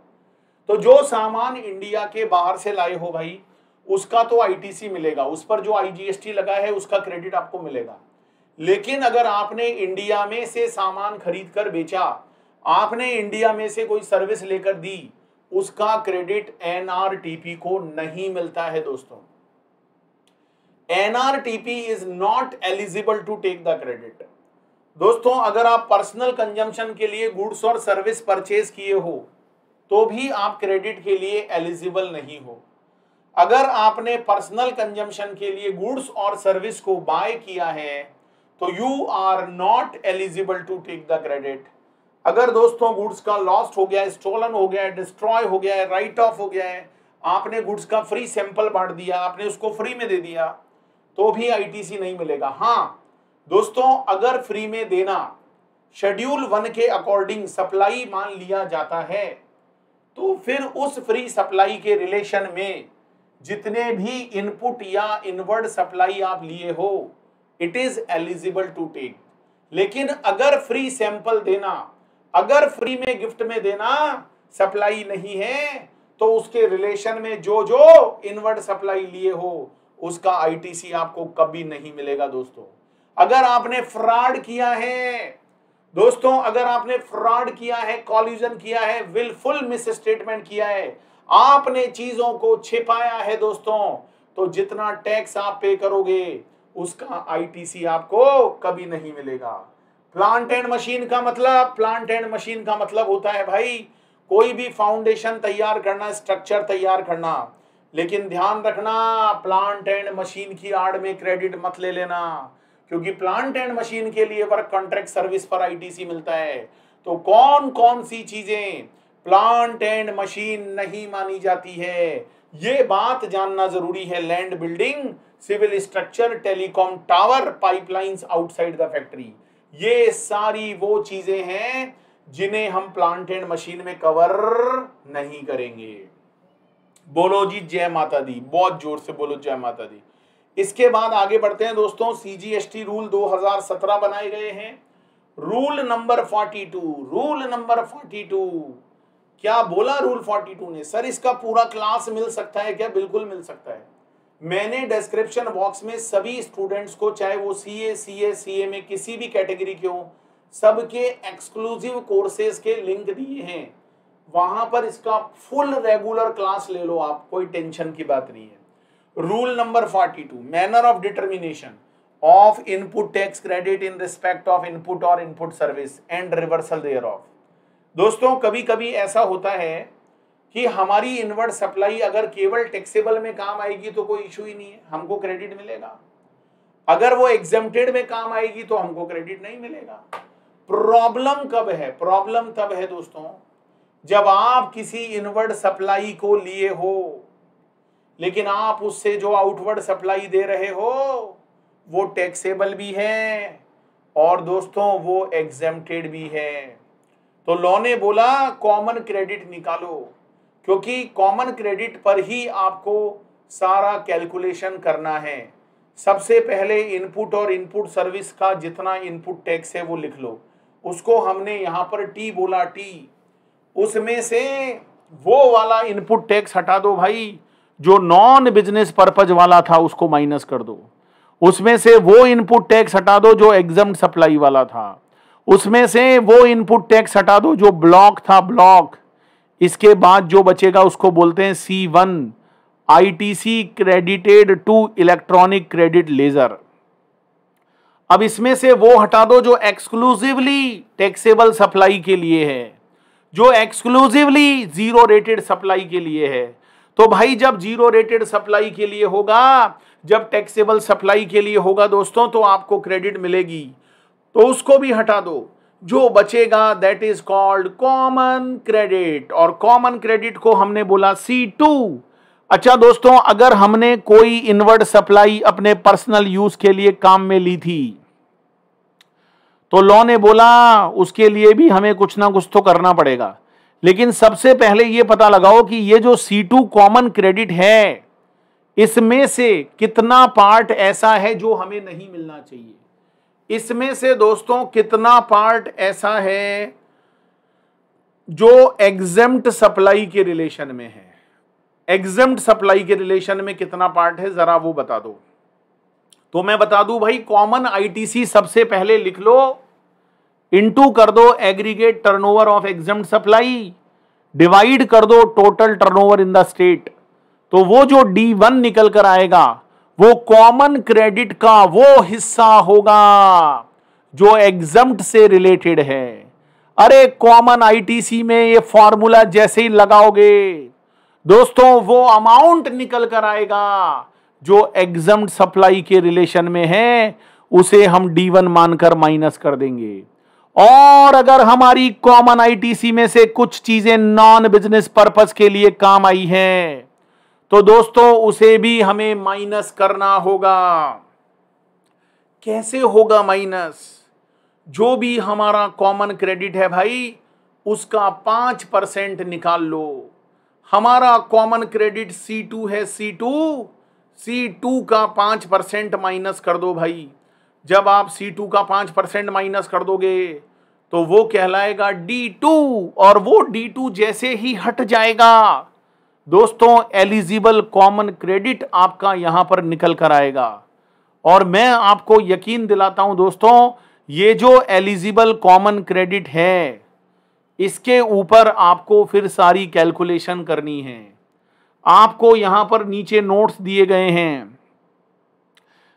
तो जो सामान इंडिया के बाहर से लाए हो भाई, उसका तो आईटीसी मिलेगा, उस पर जो आईजीएसटी लगा है उसका क्रेडिट आपको मिलेगा। लेकिन अगर आपने इंडिया में से सामान खरीद कर बेचा, आपने इंडिया में से कोई सर्विस लेकर दी, उसका क्रेडिट एनआरटीपी को नहीं मिलता है दोस्तों। NRTP is not eligible to take the credit. दोस्तों अगर आप पर्सनल कंजम्पशन के लिए गुड्स और सर्विस परचेज किए हो, तो भी आप क्रेडिट के लिए एलिजिबल नहीं हो। अगर आपने पर्सनल कंजम्पशन के लिए गुड्स और सर्विस को बाय किया है, तो you are not eligible to take the credit. अगर दोस्तों गुड्स का लॉस्ट हो गया है, स्टोलन हो गया है, डिस्ट्रॉय हो गया है, राइट ऑफ हो गया है, आपने गुड्स का फ्री सैंपल बांट दिया, आपने उसको फ्री में दे दिया, तो भी आईटीसी नहीं मिलेगा। हाँ दोस्तों, अगर फ्री में देना शेड्यूल 1 के अकॉर्डिंग सप्लाई मान लिया जाता है, तो फिर उस फ्री सप्लाई के रिलेशन में जितने भी इनपुट या इनवर्ड सप्लाई आप लिए हो, it is eligible to take. लेकिन अगर फ्री सैंपल देना, अगर फ्री में गिफ्ट में देना सप्लाई नहीं है, तो उसके रिलेशन में जो जो इनवर्ड सप्लाई लिए हो, उसका आईटीसी आपको कभी नहीं मिलेगा दोस्तों। अगर आपने फ्रॉड किया है दोस्तों, अगर आपने फ्रॉड किया है, कॉल्यूजन किया है, विलफुल मिस स्टेटमेंट किया है, आपने चीजों को छिपाया है दोस्तों, तो जितना टैक्स आप पे करोगे उसका आईटीसी आपको कभी नहीं मिलेगा। प्लांट एंड मशीन का मतलब, प्लांट एंड मशीन का मतलब होता है भाई कोई भी फाउंडेशन तैयार करना, स्ट्रक्चर तैयार करना। लेकिन ध्यान रखना, प्लांट एंड मशीन की आड़ में क्रेडिट मत ले लेना, क्योंकि प्लांट एंड मशीन के लिए वर्क कॉन्ट्रैक्ट सर्विस पर आईटीसी मिलता है। तो कौन कौन सी चीजें प्लांट एंड मशीन नहीं मानी जाती है, ये बात जानना जरूरी है। Land building, civil structure, telecom tower, pipelines outside the factory, ये सारी वो चीजें हैं जिन्हें हम प्लांट एंड मशीन में कवर नहीं करेंगे। बोलो जी जय माता दी, बहुत जोर से बोलो जय माता दी। इसके बाद आगे बढ़ते हैं दोस्तों। सीजीएसटी रूल 2017 बनाए गए हैं। रूल नंबर 42, रूल नंबर 42 क्या बोला रूल 42 ने? सर इसका पूरा क्लास मिल सकता है क्या? बिल्कुल मिल सकता है। मैंने डिस्क्रिप्शन बॉक्स में सभी स्टूडेंट्स को, चाहे वो सीए, सीए में किसी भी कैटेगरी के हो, सबके एक्सक्लूसिव कोर्सेज के लिंक दिए हैं। वहां पर इसका फुल रेगुलर क्लास ले लो आप, कोई टेंशन की बात नहीं है। Rule number 42, manner of determination of input tax credit in respect of input और input service and reversal thereof. दोस्तों कभी कभी ऐसा होता है कि हमारी इनवर्ड सप्लाई अगर केवल टैक्सेबल में काम आएगी तो कोई इशू ही नहीं है, हमको क्रेडिट मिलेगा। अगर वो एग्जेम्प्टेड में काम आएगी तो हमको क्रेडिट नहीं मिलेगा। प्रॉब्लम कब है? प्रॉब्लम तब है दोस्तों जब आप किसी इनवर्ड सप्लाई को लिए हो, लेकिन आप उससे जो आउटवर्ड सप्लाई दे रहे हो वो टैक्सेबल भी है और दोस्तों वो एग्जेम्प्टेड भी है। तो लॉ ने बोला कॉमन क्रेडिट निकालो, क्योंकि कॉमन क्रेडिट पर ही आपको सारा कैलकुलेशन करना है। सबसे पहले इनपुट और इनपुट सर्विस का जितना इनपुट टैक्स है वो लिख लो, उसको हमने यहाँ पर टी बोला, टी। उसमें से वो वाला इनपुट टैक्स हटा दो भाई जो नॉन बिजनेस पर्पज वाला था उसको माइनस कर दो, उसमें से वो इनपुट टैक्स हटा दो जो एग्जम्प्ट सप्लाई वाला था, उसमें से वो इनपुट टैक्स हटा दो जो ब्लॉक था, ब्लॉक। इसके बाद जो बचेगा उसको बोलते हैं C1, ITC credited to electronic credit ledger. अब इसमें से वो हटा दो जो एक्सक्लूसिवली टैक्सेबल सप्लाई के लिए है, जो एक्सक्लूसिवली जीरो रेटेड सप्लाई के लिए है। तो भाई जब जीरो रेटेड सप्लाई के लिए होगा, जब टैक्सेबल सप्लाई के लिए होगा दोस्तों, तो आपको क्रेडिट मिलेगी, तो उसको भी हटा दो। जो बचेगा that is called common credit, और कॉमन क्रेडिट को हमने बोला C2। अच्छा दोस्तों, अगर हमने कोई इनवर्ड सप्लाई अपने पर्सनल यूज के लिए काम में ली थी, तो लॉ ने बोला उसके लिए भी हमें कुछ ना कुछ तो करना पड़ेगा। लेकिन सबसे पहले यह पता लगाओ कि ये जो C2 कॉमन क्रेडिट है, इसमें से कितना पार्ट ऐसा है जो हमें नहीं मिलना चाहिए। इसमें से दोस्तों कितना पार्ट ऐसा है जो एग्जेम्प्ट सप्लाई के रिलेशन में है। एग्जेम्प्ट सप्लाई के रिलेशन में कितना पार्ट है जरा वो बता दो। तो मैं बता दूं भाई, कॉमन आईटीसी सबसे पहले लिख लो, इनटू कर दो aggregate turnover of exempt supply, divide कर दो total turnover in the state. तो वो जो D1 निकल कर आएगा वो कॉमन क्रेडिट का वो हिस्सा होगा जो एग्जम्प्ट से रिलेटेड है। अरे कॉमन आईटीसी में ये फॉर्मूला जैसे ही लगाओगे दोस्तों, वो अमाउंट निकल कर आएगा जो एग्जम्प्ट सप्लाई के रिलेशन में है, उसे हम D1 मानकर माइनस कर देंगे। और अगर हमारी कॉमन आईटीसी में से कुछ चीजें नॉन बिजनेस पर्पस के लिए काम आई हैं, तो दोस्तों उसे भी हमें माइनस करना होगा। कैसे होगा माइनस? जो भी हमारा कॉमन क्रेडिट है भाई, उसका 5% निकाल लो। हमारा कॉमन क्रेडिट C2 है, C2 का 5% माइनस कर दो भाई। जब आप C2 का 5% माइनस कर दोगे तो वो कहलाएगा D2, और वो D2 जैसे ही हट जाएगा दोस्तों, एलिजिबल कॉमन क्रेडिट आपका यहां पर निकल कर आएगा। और मैं आपको यकीन दिलाता हूं दोस्तों, ये जो एलिजिबल कॉमन क्रेडिट है, इसके ऊपर आपको फिर सारी कैलकुलेशन करनी है। आपको यहां पर नीचे नोट्स दिए गए हैं।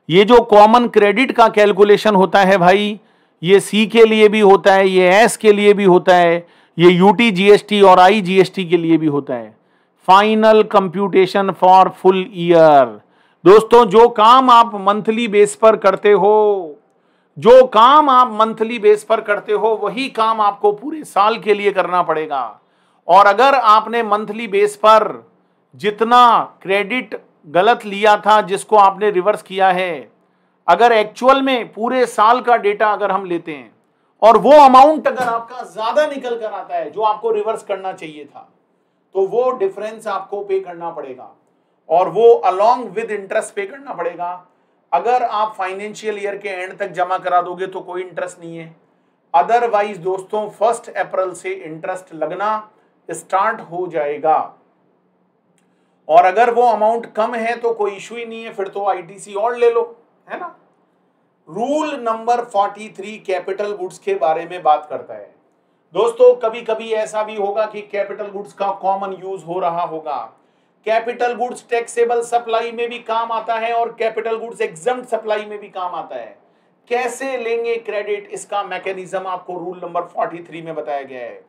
ये जो कॉमन क्रेडिट का कैलकुलेशन होता है भाई, ये C के लिए भी होता है, ये S के लिए भी होता है, ये UT GST और IGST के लिए भी होता है। Final computation for full year. दोस्तों जो काम आप मंथली बेस पर करते हो, जो काम आप मंथली बेस पर करते हो, वही काम आपको पूरे साल के लिए करना पड़ेगा। और अगर आपने मंथली बेस पर जितना क्रेडिट गलत लिया था, जिसको आपने रिवर्स किया है, अगर एक्चुअल में पूरे साल का डेटा अगर हम लेते हैं और वो अमाउंट अगर आपका ज्यादा निकल कर आता है जो आपको रिवर्स करना चाहिए था, तो वो डिफरेंस आपको पे करना पड़ेगा, और वो अलोंग विद इंटरेस्ट पे करना पड़ेगा। अगर आप फाइनेंशियल ईयर के एंड तक जमा करा दोगे तो कोई इंटरेस्ट नहीं है। अदरवाइज दोस्तों 1 अप्रैल से इंटरेस्ट लगना स्टार्ट हो जाएगा। और अगर वो अमाउंट कम है तो कोई इशू ही नहीं है, फिर तो आईटीसी और ले लो, है ना। रूल नंबर 43 कैपिटल गुड्स के बारे में बात करता है। दोस्तों कभी कभी ऐसा भी होगा कि कैपिटल गुड्स का कॉमन यूज हो रहा होगा। कैपिटल गुड्स टैक्सेबल सप्लाई में भी काम आता है और कैपिटल गुड्स एग्जम्प्ट सप्लाई में भी काम आता है। कैसे लेंगे क्रेडिट, इसका मैकेनिज्म आपको रूल नंबर 43 में बताया गया है।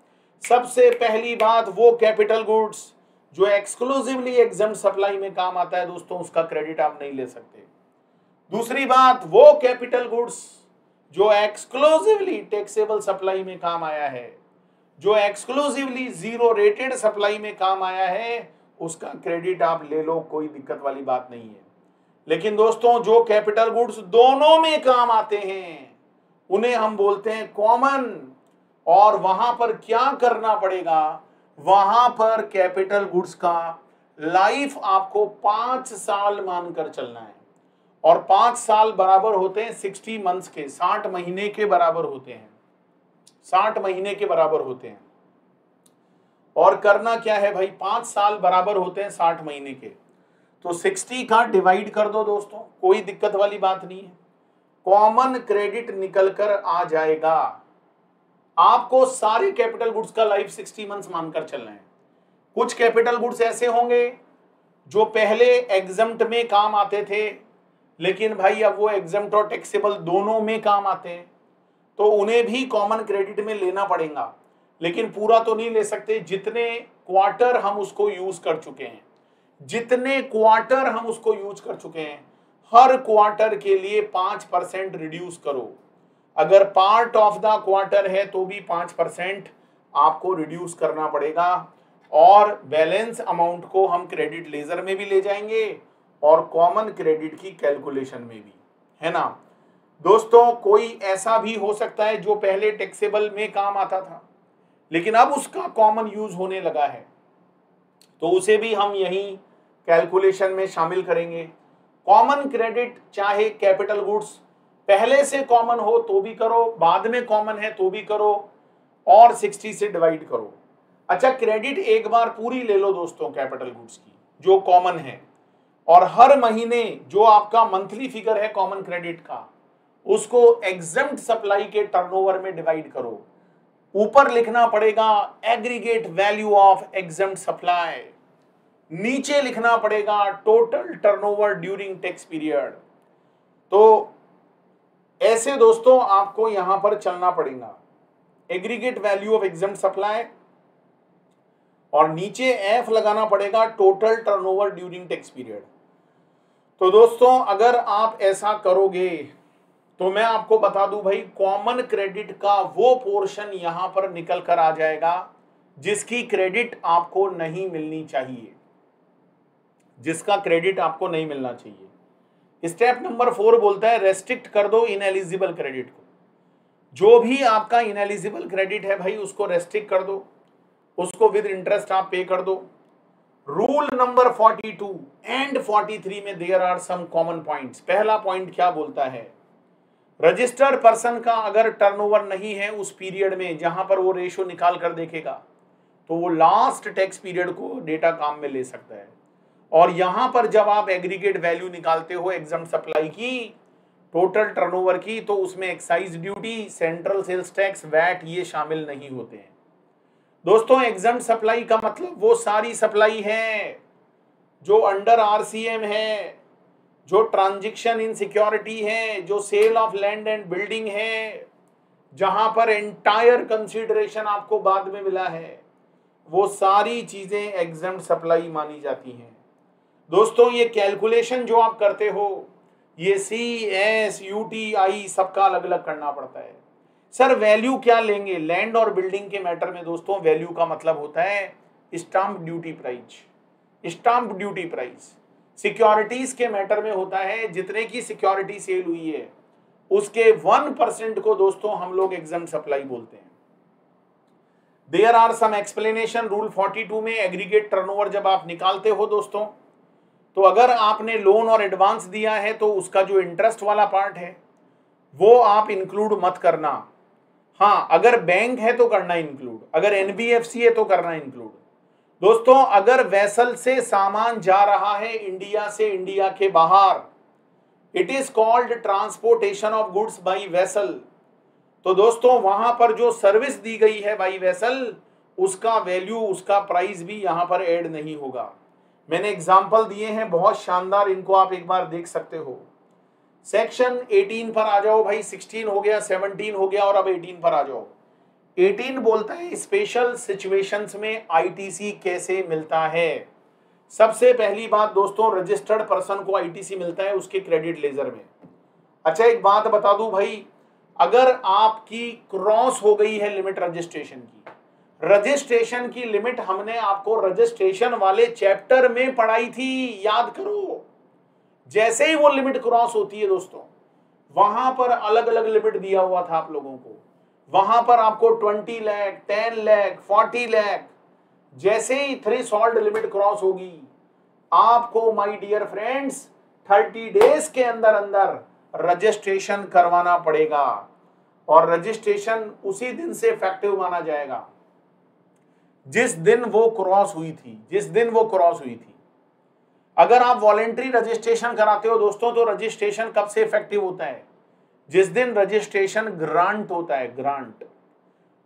सबसे पहली बात, वो कैपिटल गुड्स जो एक्सक्लूसिवली एग्जम्प्ट सप्लाई में काम आता है दोस्तों, उसका क्रेडिट आप नहीं ले सकते। दूसरी बात, वो कैपिटल गुड्स जो एक्सक्लूसिवली टैक्सेबल सप्लाई में काम आया है, जो एक्सक्लूसिवली जीरो रेटेड सप्लाई में काम आया है, उसका क्रेडिट आप ले लो, कोई दिक्कत वाली बात नहीं है। लेकिन दोस्तों जो कैपिटल गुड्स दोनों में काम आते हैं, उन्हें हम बोलते हैं कॉमन। और वहां पर क्या करना पड़ेगा, वहां पर कैपिटल गुड्स का लाइफ आपको 5 साल मानकर चलना है। और 5 साल बराबर होते हैं 60 मंथ्स के, 60 महीने के बराबर होते हैं, 60 महीने के बराबर होते हैं। और करना क्या है भाई, 5 साल बराबर होते हैं 60 महीने के। तो 60 का डिवाइड कर दो दोस्तों, कोई दिक्कत वाली बात नहीं है, कॉमन क्रेडिट निकल कर आ जाएगा। आपको सारे कैपिटल गुड्स का लाइफ 60 मंथ्स मानकर चलना है। कुछ कैपिटल गुड्स ऐसे होंगे जो पहले एग्जम्प्ट में काम आते थे, लेकिन भाई अब वो एग्जम्प्ट और टैक्सेबल दोनों में काम आते हैं, तो उन्हें भी कॉमन क्रेडिट में लेना पड़ेगा, लेकिन पूरा तो नहीं ले सकते। जितने क्वार्टर हम उसको यूज कर चुके हैं, जितने क्वार्टर हम उसको यूज कर चुके हैं, हर क्वार्टर के लिए 5% रिड्यूस करो। अगर पार्ट ऑफ द क्वार्टर है तो भी 5% आपको रिड्यूस करना पड़ेगा, और बैलेंस अमाउंट को हम क्रेडिट लेजर में भी ले जाएंगे और कॉमन क्रेडिट की कैलकुलेशन में भी, है ना दोस्तों। कोई ऐसा भी हो सकता है जो पहले टैक्सेबल में काम आता था, लेकिन अब उसका कॉमन यूज होने लगा है, तो उसे भी हम यहीं कैलकुलेशन में शामिल करेंगे। कॉमन क्रेडिट चाहे कैपिटल गुड्स पहले से कॉमन हो तो भी करो, बाद में कॉमन है तो भी करो, और 60 से डिवाइड करो। अच्छा, क्रेडिट एक बार पूरी ले लो दोस्तों कैपिटल गुड्स की जो कॉमन है, और हर महीने जो आपका मंथली फिगर है कॉमन क्रेडिट का, उसको एग्जम्प्ट सप्लाई के टर्नओवर में डिवाइड करो। ऊपर लिखना पड़ेगा aggregate value of exempt supply, नीचे लिखना पड़ेगा total turnover during tax period. तो ऐसे दोस्तों आपको यहां पर चलना पड़ेगा, aggregate value of exempt supply, और नीचे एफ लगाना पड़ेगा total turnover during tax period. तो दोस्तों अगर आप ऐसा करोगे तो मैं आपको बता दूं भाई, कॉमन क्रेडिट का वो पोर्शन यहां पर निकल कर आ जाएगा जिसकी क्रेडिट आपको नहीं मिलनी चाहिए, जिसका क्रेडिट आपको नहीं मिलना चाहिए। स्टेप नंबर 4 बोलता है रेस्ट्रिक्ट कर दो इनएलिजिबल क्रेडिट को। जो भी आपका इनएलिजिबल क्रेडिट है भाई उसको रेस्ट्रिक्ट कर दो, उसको विद इंटरेस्ट आप पे कर दो। रूल नंबर 42 एंड 43 में there are some common points. पहला पॉइंट क्या बोलता है, रजिस्टर्ड पर्सन का अगर टर्नओवर नहीं है उस पीरियड में जहां पर वो रेशो निकाल कर देखेगा, तो वो लास्ट टैक्स पीरियड को डेटा काम में ले सकता है। और यहां पर जब आप एग्रीगेट वैल्यू निकालते हो एग्जम्प्ट सप्लाई की, टोटल टर्नओवर की, तो उसमें excise duty, central sales tax, VAT ये शामिल नहीं होते हैं। दोस्तों एग्जम्प्ट सप्लाई का मतलब वो सारी सप्लाई है जो अंडर आरसीएम है, जो ट्रांजैक्शन इन सिक्योरिटी है, जो sale of land and building है, जहां पर एंटायर कंसीडरेशन आपको बाद में मिला है, वो सारी चीजें एग्जम्प्ट सप्लाई मानी जाती हैं। दोस्तों ये कैलकुलेशन जो आप करते हो, ये CS, UTI सबका अलग अलग करना पड़ता है। सर वैल्यू क्या लेंगे? लैंड और बिल्डिंग के मैटर में दोस्तों वैल्यू का मतलब होता है stamp duty price. Stamp duty price securities के मैटर में होता है, जितने की सिक्योरिटी सेल हुई है उसके 1% को दोस्तों हम लोग एग्जम्प्ट सप्लाई बोलते हैं। There are some explanation. Rule 42 में एग्रीगेट टर्नओवर जब आप निकालते हो दोस्तों, तो अगर आपने लोन और एडवांस दिया है तो उसका जो इंटरेस्ट वाला पार्ट है वो आप इंक्लूड मत करना। हाँ, अगर बैंक है तो करना इंक्लूड, अगर NBFC है तो करना इंक्लूड। दोस्तों अगर वेसल से सामान जा रहा है इंडिया से इंडिया के बाहर, it is called transportation of goods by vessel. तो दोस्तों वहां पर जो सर्विस दी गई है बाई वेसल, उसका वैल्यू, उसका प्राइस भी यहां पर ऐड नहीं होगा। मैंने एग्जाम्पल दिए हैं बहुत शानदार, इनको आप एक बार देख सकते हो। सेक्शन 18 पर आ जाओ भाई, 16 हो गया, 17 हो गया, और अब 18 पर आ जाओ। 18 बोलता है स्पेशल सिचुएशंस में ITC कैसे मिलता है। सबसे पहली बात दोस्तों, रजिस्टर्ड पर्सन को ITC मिलता है उसके क्रेडिट लेजर में। अच्छा एक बात बता दूं भाई, अगर आपकी क्रॉस हो गई है लिमिट रजिस्ट्रेशन की, रजिस्ट्रेशन की लिमिट हमने आपको रजिस्ट्रेशन वाले चैप्टर में पढ़ाई थी, याद करो। जैसे ही वो लिमिट क्रॉस होती है दोस्तों, वहां पर अलग अलग लिमिट दिया हुआ था आप लोगों को। वहां पर आपको 20 लाख, 10 लाख, 40 लाख, जैसे ही थ्रेशोल्ड लिमिट क्रॉस होगी, आपको माय डियर फ्रेंड्स 30 डेज के अंदर अंदर रजिस्ट्रेशन करवाना पड़ेगा, और रजिस्ट्रेशन उसी दिन से इफेक्टिव माना जाएगा जिस दिन वो क्रॉस हुई थी, जिस दिन वो क्रॉस हुई थी। अगर आप वॉलेंट्री रजिस्ट्रेशन कराते हो दोस्तों, तो रजिस्ट्रेशन कब से इफेक्टिव होता है? जिस दिन रजिस्ट्रेशन ग्रांट होता है, ग्रांट।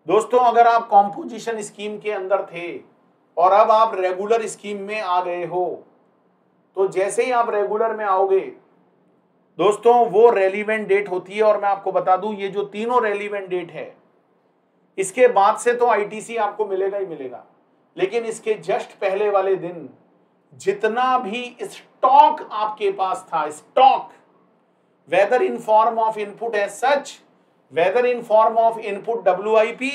दोस्तों अगर आप कॉम्पोजिशन स्कीम के अंदर थे और अब आप रेगुलर स्कीम में आ गए हो, तो जैसे ही आप रेगुलर में आओगे दोस्तों, वो रेलिवेंट डेट होती है। और मैं आपको बता दूं, ये जो तीनों रेलिवेंट डेट है, इसके बाद से तो आईटीसी आपको मिलेगा ही मिलेगा, लेकिन इसके जस्ट पहले वाले दिन जितना भी स्टॉक आपके पास था, stock, whether in form of input as such, whether in form of input WIP,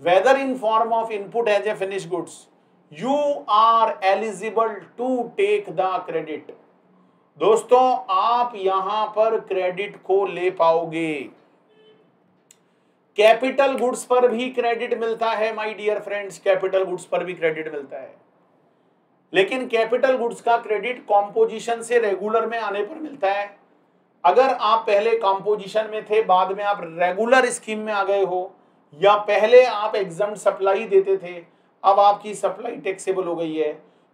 whether in form of input as a finish goods, you are eligible to take the credit. दोस्तों आप यहां पर क्रेडिट को ले पाओगे। कैपिटल गुड्स पर भी क्रेडिट मिलता है my dear friends, capital goods पर भी क्रेडिट मिलता है, लेकिन कैपिटल गुड्स का क्रेडिट कॉम्पोजिशन से रेगुलर में आने पर मिलता है। अगर आप पहले कॉम्पोजिशन में थे, बाद में आप रेगुलर स्कीम में आ गए हो, या पहले आप एग्जम्प्ट सप्लाई देते थे, अब आपकी सप्लाई टैक्सेबल हो गई है,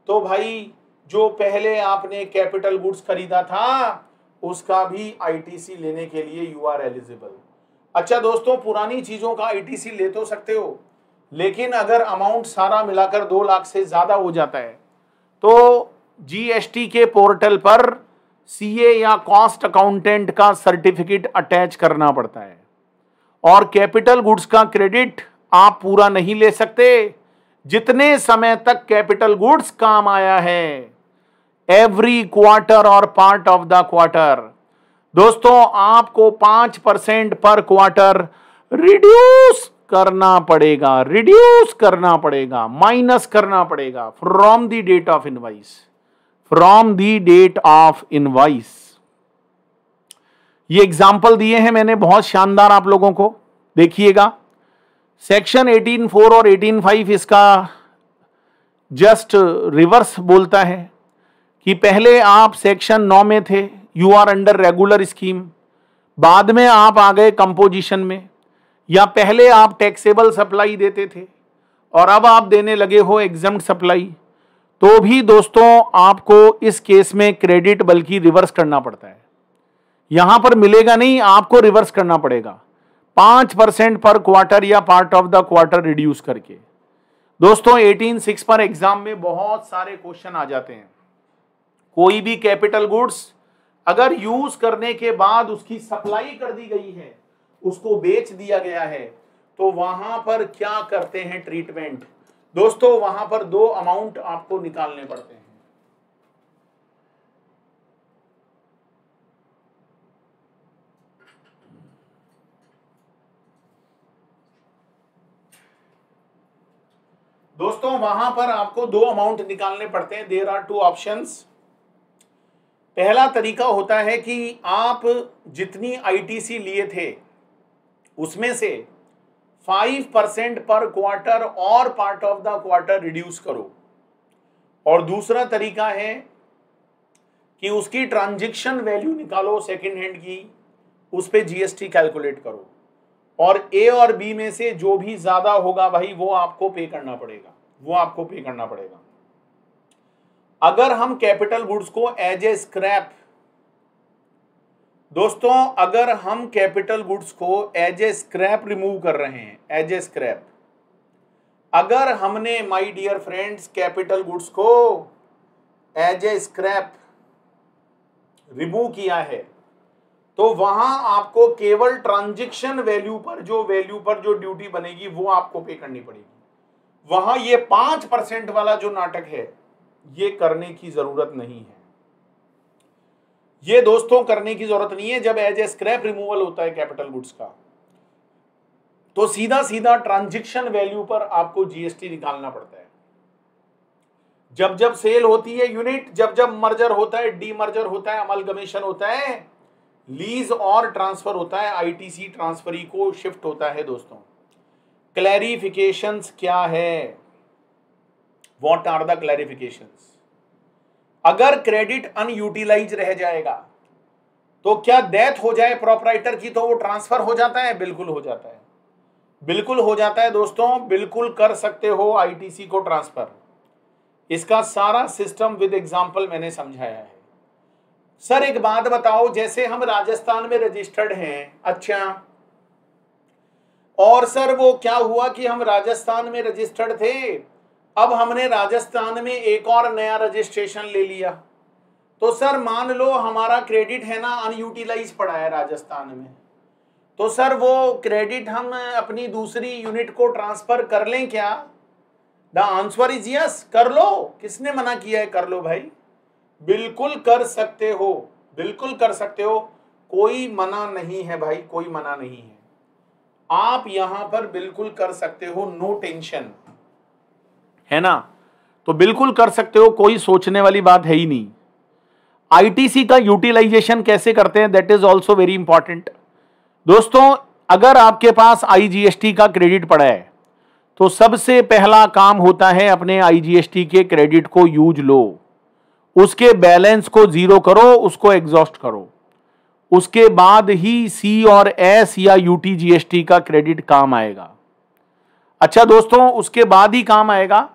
तो भाई जो पहले आपने कैपिटल गुड्स खरीदा था उसका भी आईटीसी लेने के लिए यू आर एलिजिबल। अच्छा दोस्तों, पुरानी चीजों का आईटीसी ले तो सकते हो, लेकिन अगर अमाउंट सारा मिलाकर 2 लाख से ज्यादा हो जाता है तो जीएसटी के पोर्टल पर सीए या कॉस्ट अकाउंटेंट का सर्टिफिकेट अटैच करना पड़ता है। और कैपिटल गुड्स का क्रेडिट आप पूरा नहीं ले सकते जितने समय तक कैपिटल गुड्स काम आया है, एवरी क्वार्टर और पार्ट ऑफ द क्वार्टर। दोस्तों आपको 5% पर क्वार्टर रिड्यूस करना पड़ेगा, रिड्यूस करना पड़ेगा, माइनस करना पड़ेगा from the date of invoice, from the date of invoice. ये एग्जाम्पल दिए हैं मैंने बहुत शानदार, आप लोगों को देखिएगा। सेक्शन 18.4 और 18.5 इसका जस्ट रिवर्स बोलता है कि पहले आप सेक्शन 9 में थे, you are under regular scheme, बाद में आप आ गए कंपोजिशन में, या पहले आप टैक्सेबल सप्लाई देते थे और अब आप देने लगे हो एग्जम्प्ट सप्लाई, तो भी दोस्तों आपको इस केस में क्रेडिट बल्कि रिवर्स करना पड़ता है। यहां पर मिलेगा नहीं, आपको रिवर्स करना पड़ेगा 5% पर क्वार्टर या part of the quarter reduce करके। दोस्तों 18.6 पर एग्जाम में बहुत सारे क्वेश्चन आ जाते हैं। कोई भी कैपिटल गुड्स अगर यूज करने के बाद उसकी सप्लाई कर दी गई है, उसको बेच दिया गया है, तो वहां पर क्या करते हैं ट्रीटमेंट? दोस्तों वहां पर 2 अमाउंट आपको निकालने पड़ते हैं। दोस्तों वहां पर आपको 2 अमाउंट निकालने पड़ते हैं। There are 2 options. पहला तरीका होता है कि आप जितनी आईटीसी लिए थे उसमें से 5% पर क्वार्टर और part of the quarter reduce करो। और दूसरा तरीका है कि उसकी ट्रांजैक्शन वैल्यू निकालो सेकंड हैंड की, उस पे जीएसटी कैलकुलेट करो, और ए और बी में से जो भी ज्यादा होगा भाई वो आपको पे करना पड़ेगा, वो आपको पे करना पड़ेगा। अगर हम कैपिटल गुड्स को एज ए स्क्रैप, दोस्तों अगर हम कैपिटल गुड्स को एज ए स्क्रैप रिमूव कर रहे हैं, एज ए स्क्रैप, अगर हमने my dear friends capital goods को एज ए स्क्रैप रिमूव किया है, तो वहां आपको केवल ट्रांजैक्शन वैल्यू पर जो ड्यूटी बनेगी वो आपको पे करनी पड़ेगी। वहां ये 5% वाला जो नाटक है ये करने की जरूरत नहीं है। ये दोस्तों करने की जरूरत नहीं है। जब एज ए स्क्रैप रिमूवल होता है कैपिटल गुड्स का, तो सीधा सीधा ट्रांजैक्शन वैल्यू पर आपको जीएसटी निकालना पड़ता है। जब जब सेल होती है यूनिट, जब जब मर्जर होता है, डीमर्जर होता है, अमलगमेशन होता है, लीज और ट्रांसफर होता है, आईटीसी ट्रांसफरी को शिफ्ट होता है। दोस्तों क्लैरिफिकेशंस क्या है? What are the clarifications? अगर क्रेडिट अनयूटिलाइज रह जाएगा तो क्या डेथ हो जाए प्रोपराइटर की तो वो ट्रांसफर हो जाता है? बिल्कुल हो जाता है, बिल्कुल हो जाता है दोस्तों, बिल्कुल कर सकते हो आईटीसी को ट्रांसफर। इसका सारा सिस्टम विद एग्जांपल मैंने समझाया है। सर एक बात बताओ, जैसे हम राजस्थान में रजिस्टर्ड हैं, अच्छा, और सर वो क्या हुआ कि हम राजस्थान में रजिस्टर्ड थे, अब हमने राजस्थान में एक और नया रजिस्ट्रेशन ले लिया, तो सर मान लो हमारा क्रेडिट है ना अनयूटिलाइज पड़ा है राजस्थान में, तो सर वो क्रेडिट हम अपनी दूसरी यूनिट को ट्रांसफर कर लें क्या? द आंसर इज यस, कर लो। किसने मना किया है? कर लो भाई, बिल्कुल कर सकते हो, बिल्कुल कर सकते हो, कोई मना नहीं है भाई, कोई मना नहीं है। आप यहां पर बिल्कुल कर सकते हो, नो टेंशन, है ना? तो बिल्कुल कर सकते हो, कोई सोचने वाली बात है ही नहीं। आईटीसी का यूटिलाइजेशन कैसे करते हैं, that is also very important. दोस्तों अगर आपके पास आईजीएसटी का क्रेडिट पड़ा है तो सबसे पहला काम होता है अपने आईजीएसटी के क्रेडिट को यूज लो, उसके बैलेंस को जीरो करो, उसको एग्जॉस्ट करो, उसके बाद ही सी और एस या यूटीजीएसटी का क्रेडिट काम आएगा। अच्छा दोस्तों, उसके बाद ही काम आएगा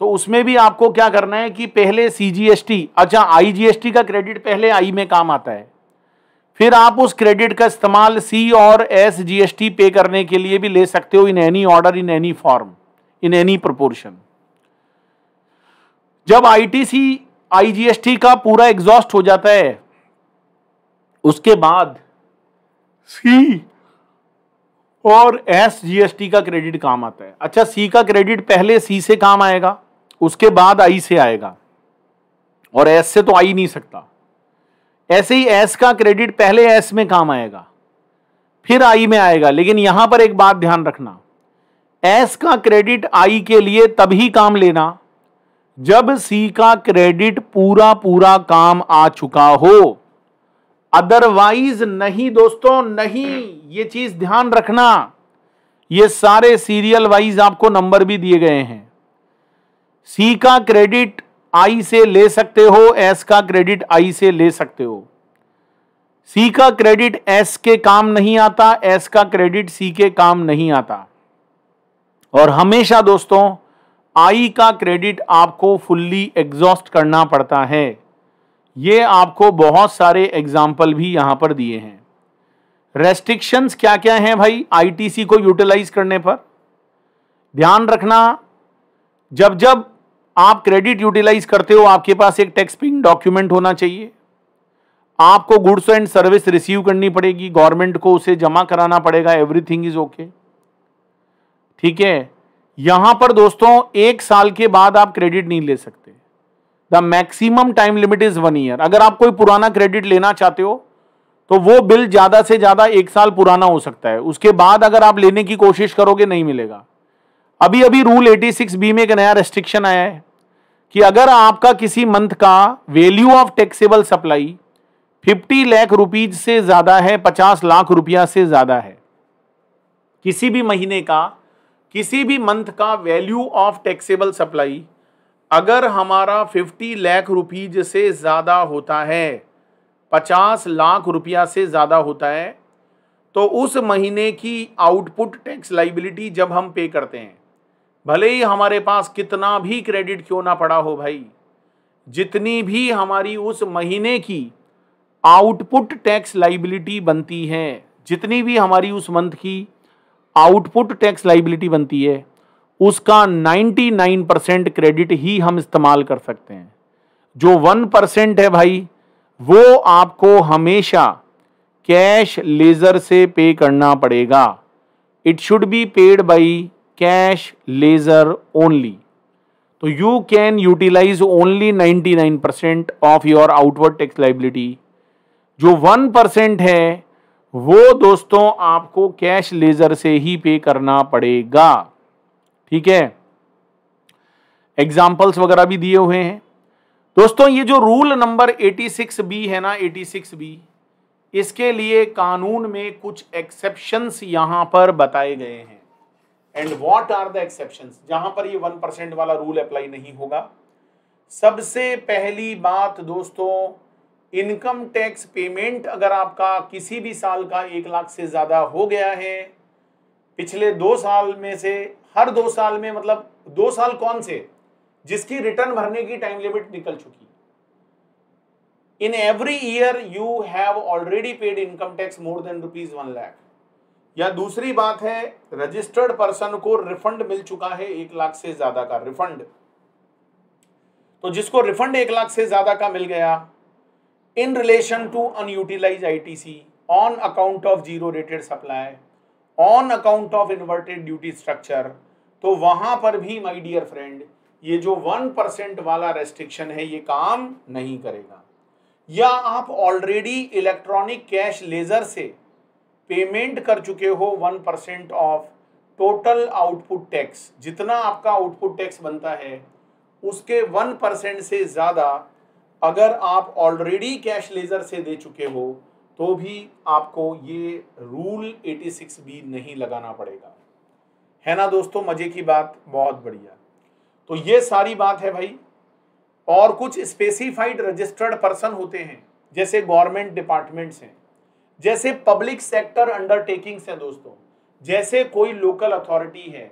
तो उसमें भी आपको क्या करना है कि पहले सीजीएसटी, अच्छा आईजीएसटी का क्रेडिट पहले आई में काम आता है, फिर आप उस क्रेडिट का इस्तेमाल सी और एस जीएसटी पे करने के लिए भी ले सकते हो, in any order, in any form, in any proportion. जब आईटीसी आईजीएसटी का पूरा एग्जॉस्ट हो जाता है उसके बाद सी और एस जीएसटी का क्रेडिट काम आता है। अच्छा, सी का क्रेडिट पहले सी से काम आएगा, उसके बाद आई से आएगा, और एस से तो आ ही नहीं सकता। ऐसे ही एस का क्रेडिट पहले एस में काम आएगा, फिर आई में आएगा। लेकिन यहां पर एक बात ध्यान रखना, एस का क्रेडिट आई के लिए तभी काम लेना जब सी का क्रेडिट पूरा पूरा काम आ चुका हो, अदरवाइज नहीं दोस्तों, नहीं। ये चीज ध्यान रखना, ये सारे सीरियल वाइज आपको नंबर भी दिए गए हैं। सी का क्रेडिट आई से ले सकते हो, एस का क्रेडिट आई से ले सकते हो। सी का क्रेडिट एस के काम नहीं आता, एस का क्रेडिट सी के काम नहीं आता। और हमेशा दोस्तों आई का क्रेडिट आपको फुल्ली एग्जॉस्ट करना पड़ता है। ये आपको बहुत सारे एग्जाम्पल भी यहां पर दिए हैं। रेस्ट्रिक्शंस क्या क्या हैं भाई आईटीसी को यूटिलाइज करने पर? ध्यान रखना, जब जब आप क्रेडिट यूटिलाइज करते हो आपके पास एक टैक्स पेइंग डॉक्यूमेंट होना चाहिए, आपको गुड्स एंड सर्विस रिसीव करनी पड़ेगी, गवर्नमेंट को उसे जमा कराना पड़ेगा, एवरीथिंग इज ओके, ठीक है। यहां पर दोस्तों 1 साल के बाद आप क्रेडिट नहीं ले सकते, the maximum time limit is 1 year. अगर आप कोई पुराना क्रेडिट लेना चाहते हो तो वो बिल ज्यादा से ज्यादा 1 साल पुराना हो सकता है, उसके बाद अगर आप लेने की कोशिश करोगे नहीं मिलेगा। अभी अभी रूल 86B में एक नया रेस्ट्रिक्शन आया है कि अगर आपका किसी मंथ का value of taxable supply 50 lakh rupees से ज्यादा है, 50 लाख रुपया से ज्यादा है, किसी भी महीने का, किसी भी मंथ का वैल्यू ऑफ टैक्सेबल सप्लाई अगर हमारा 50 लाख रुपीज से ज्यादा होता है, 50 लाख रुपया से ज्यादा होता है, तो उस महीने की आउटपुट टैक्स लाइबिलिटी जब हम पे करते हैं, भले ही हमारे पास कितना भी क्रेडिट क्यों ना पड़ा हो भाई, जितनी भी हमारी उस महीने की आउटपुट टैक्स लाइबिलिटी बनती है, जितनी भी हमारी उस मंथ की आउटपुट टैक्स लाइबिलिटी बनती है, उसका 99% क्रेडिट ही हम इस्तेमाल कर सकते हैं। जो 1% है भाई वो आपको हमेशा कैश लेजर से पे करना पड़ेगा। It should be paid by cash ledger only. तो you can utilise only 99% of your outward tax liability. जो 1% है वो दोस्तों आपको कैश लेजर से ही पे करना पड़ेगा, ठीक है। एग्जाम्पल्स वगैरह भी दिए हुए हैं दोस्तों। ये जो रूल नंबर 86B है ना, 86B, इसके लिए कानून में कुछ एक्सेप्शंस यहां पर बताए गए हैं। And what are the exceptions जहां पर ये 1% वाला रूल अप्लाई नहीं होगा? सबसे पहली बात दोस्तों, इनकम टैक्स पेमेंट अगर आपका किसी भी साल का 1 लाख से ज्यादा हो गया है, पिछले 2 साल में से हर 2 साल में, मतलब 2 साल कौन से, जिसकी रिटर्न भरने की टाइम लिमिट निकल चुकी। In every year you have already paid income tax more than ₹1 lakh. या दूसरी बात है, रजिस्टर्ड पर्सन को रिफंड मिल चुका है 1 लाख से ज्यादा का रिफंड। तो जिसको रिफंड 1 लाख से ज्यादा का मिल गया in relation to unutilise ITC on account of zero rated supply, on account of inverted duty structure, तो वहां पर भी माय डियर फ्रेंड ये जो 1% वाला रेस्ट्रिक्शन है ये काम नहीं करेगा। या आप ऑलरेडी इलेक्ट्रॉनिक कैश लेजर से पेमेंट कर चुके हो 1% ऑफ टोटल आउटपुट टैक्स, जितना आपका आउटपुट टैक्स बनता है उसके 1% से ज्यादा अगर आप ऑलरेडी कैश लेजर से दे चुके हो तो भी आपको ये रूल 86B नहीं लगाना पड़ेगा। है ना दोस्तों, मजे की बात, बहुत बढ़िया। तो ये सारी बात है भाई। और कुछ स्पेसिफाइड रजिस्टर्ड पर्सन होते हैं, जैसे गवर्नमेंट डिपार्टमेंट्स हैं, जैसे पब्लिक सेक्टर अंडरटेकिंग्स हैं दोस्तों, जैसे कोई लोकल अथॉरिटी है,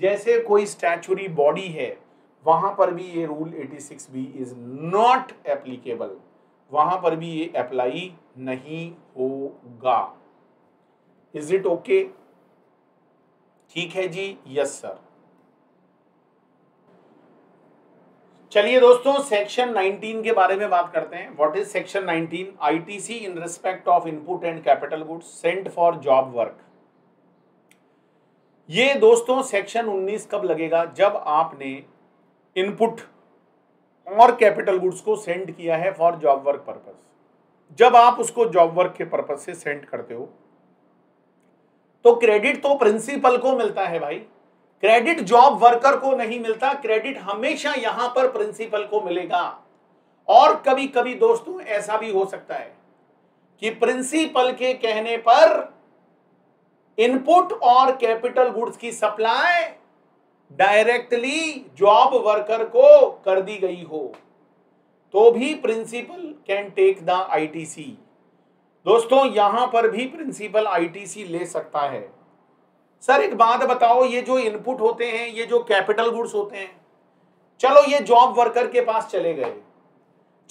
जैसे कोई स्टैच्यूटरी बॉडी है, वहां पर भी ये rule 86B is not applicable, वहां पर भी ये अप्लाई नहीं होगा। Is it okay? ठीक है जी, यस सर। चलिए दोस्तों सेक्शन 19 के बारे में बात करते हैं। What is section 19? ITC in respect of input and capital goods sent for job work. ये दोस्तों सेक्शन 19 कब लगेगा? जब आपने इनपुट और कैपिटल गुड्स को सेंड किया है फॉर जॉब वर्क पर्पस। जब आप उसको जॉब वर्क के पर्पस से सेंड करते हो तो क्रेडिट तो प्रिंसिपल को मिलता है भाई, क्रेडिट जॉब वर्कर को नहीं मिलता। क्रेडिट हमेशा यहां पर प्रिंसिपल को मिलेगा। और कभी कभी दोस्तों ऐसा भी हो सकता है कि प्रिंसिपल के कहने पर इनपुट और कैपिटल गुड्स की सप्लाई डायरेक्टली जॉब वर्कर को कर दी गई हो तो भी principal can take the ITC. दोस्तों यहां पर भी प्रिंसिपल आईटीसी ले सकता है। सर एक बात बताओ, ये जो इनपुट होते हैं, ये जो कैपिटल गुड्स होते हैं, चलो ये जॉब वर्कर के पास चले गए,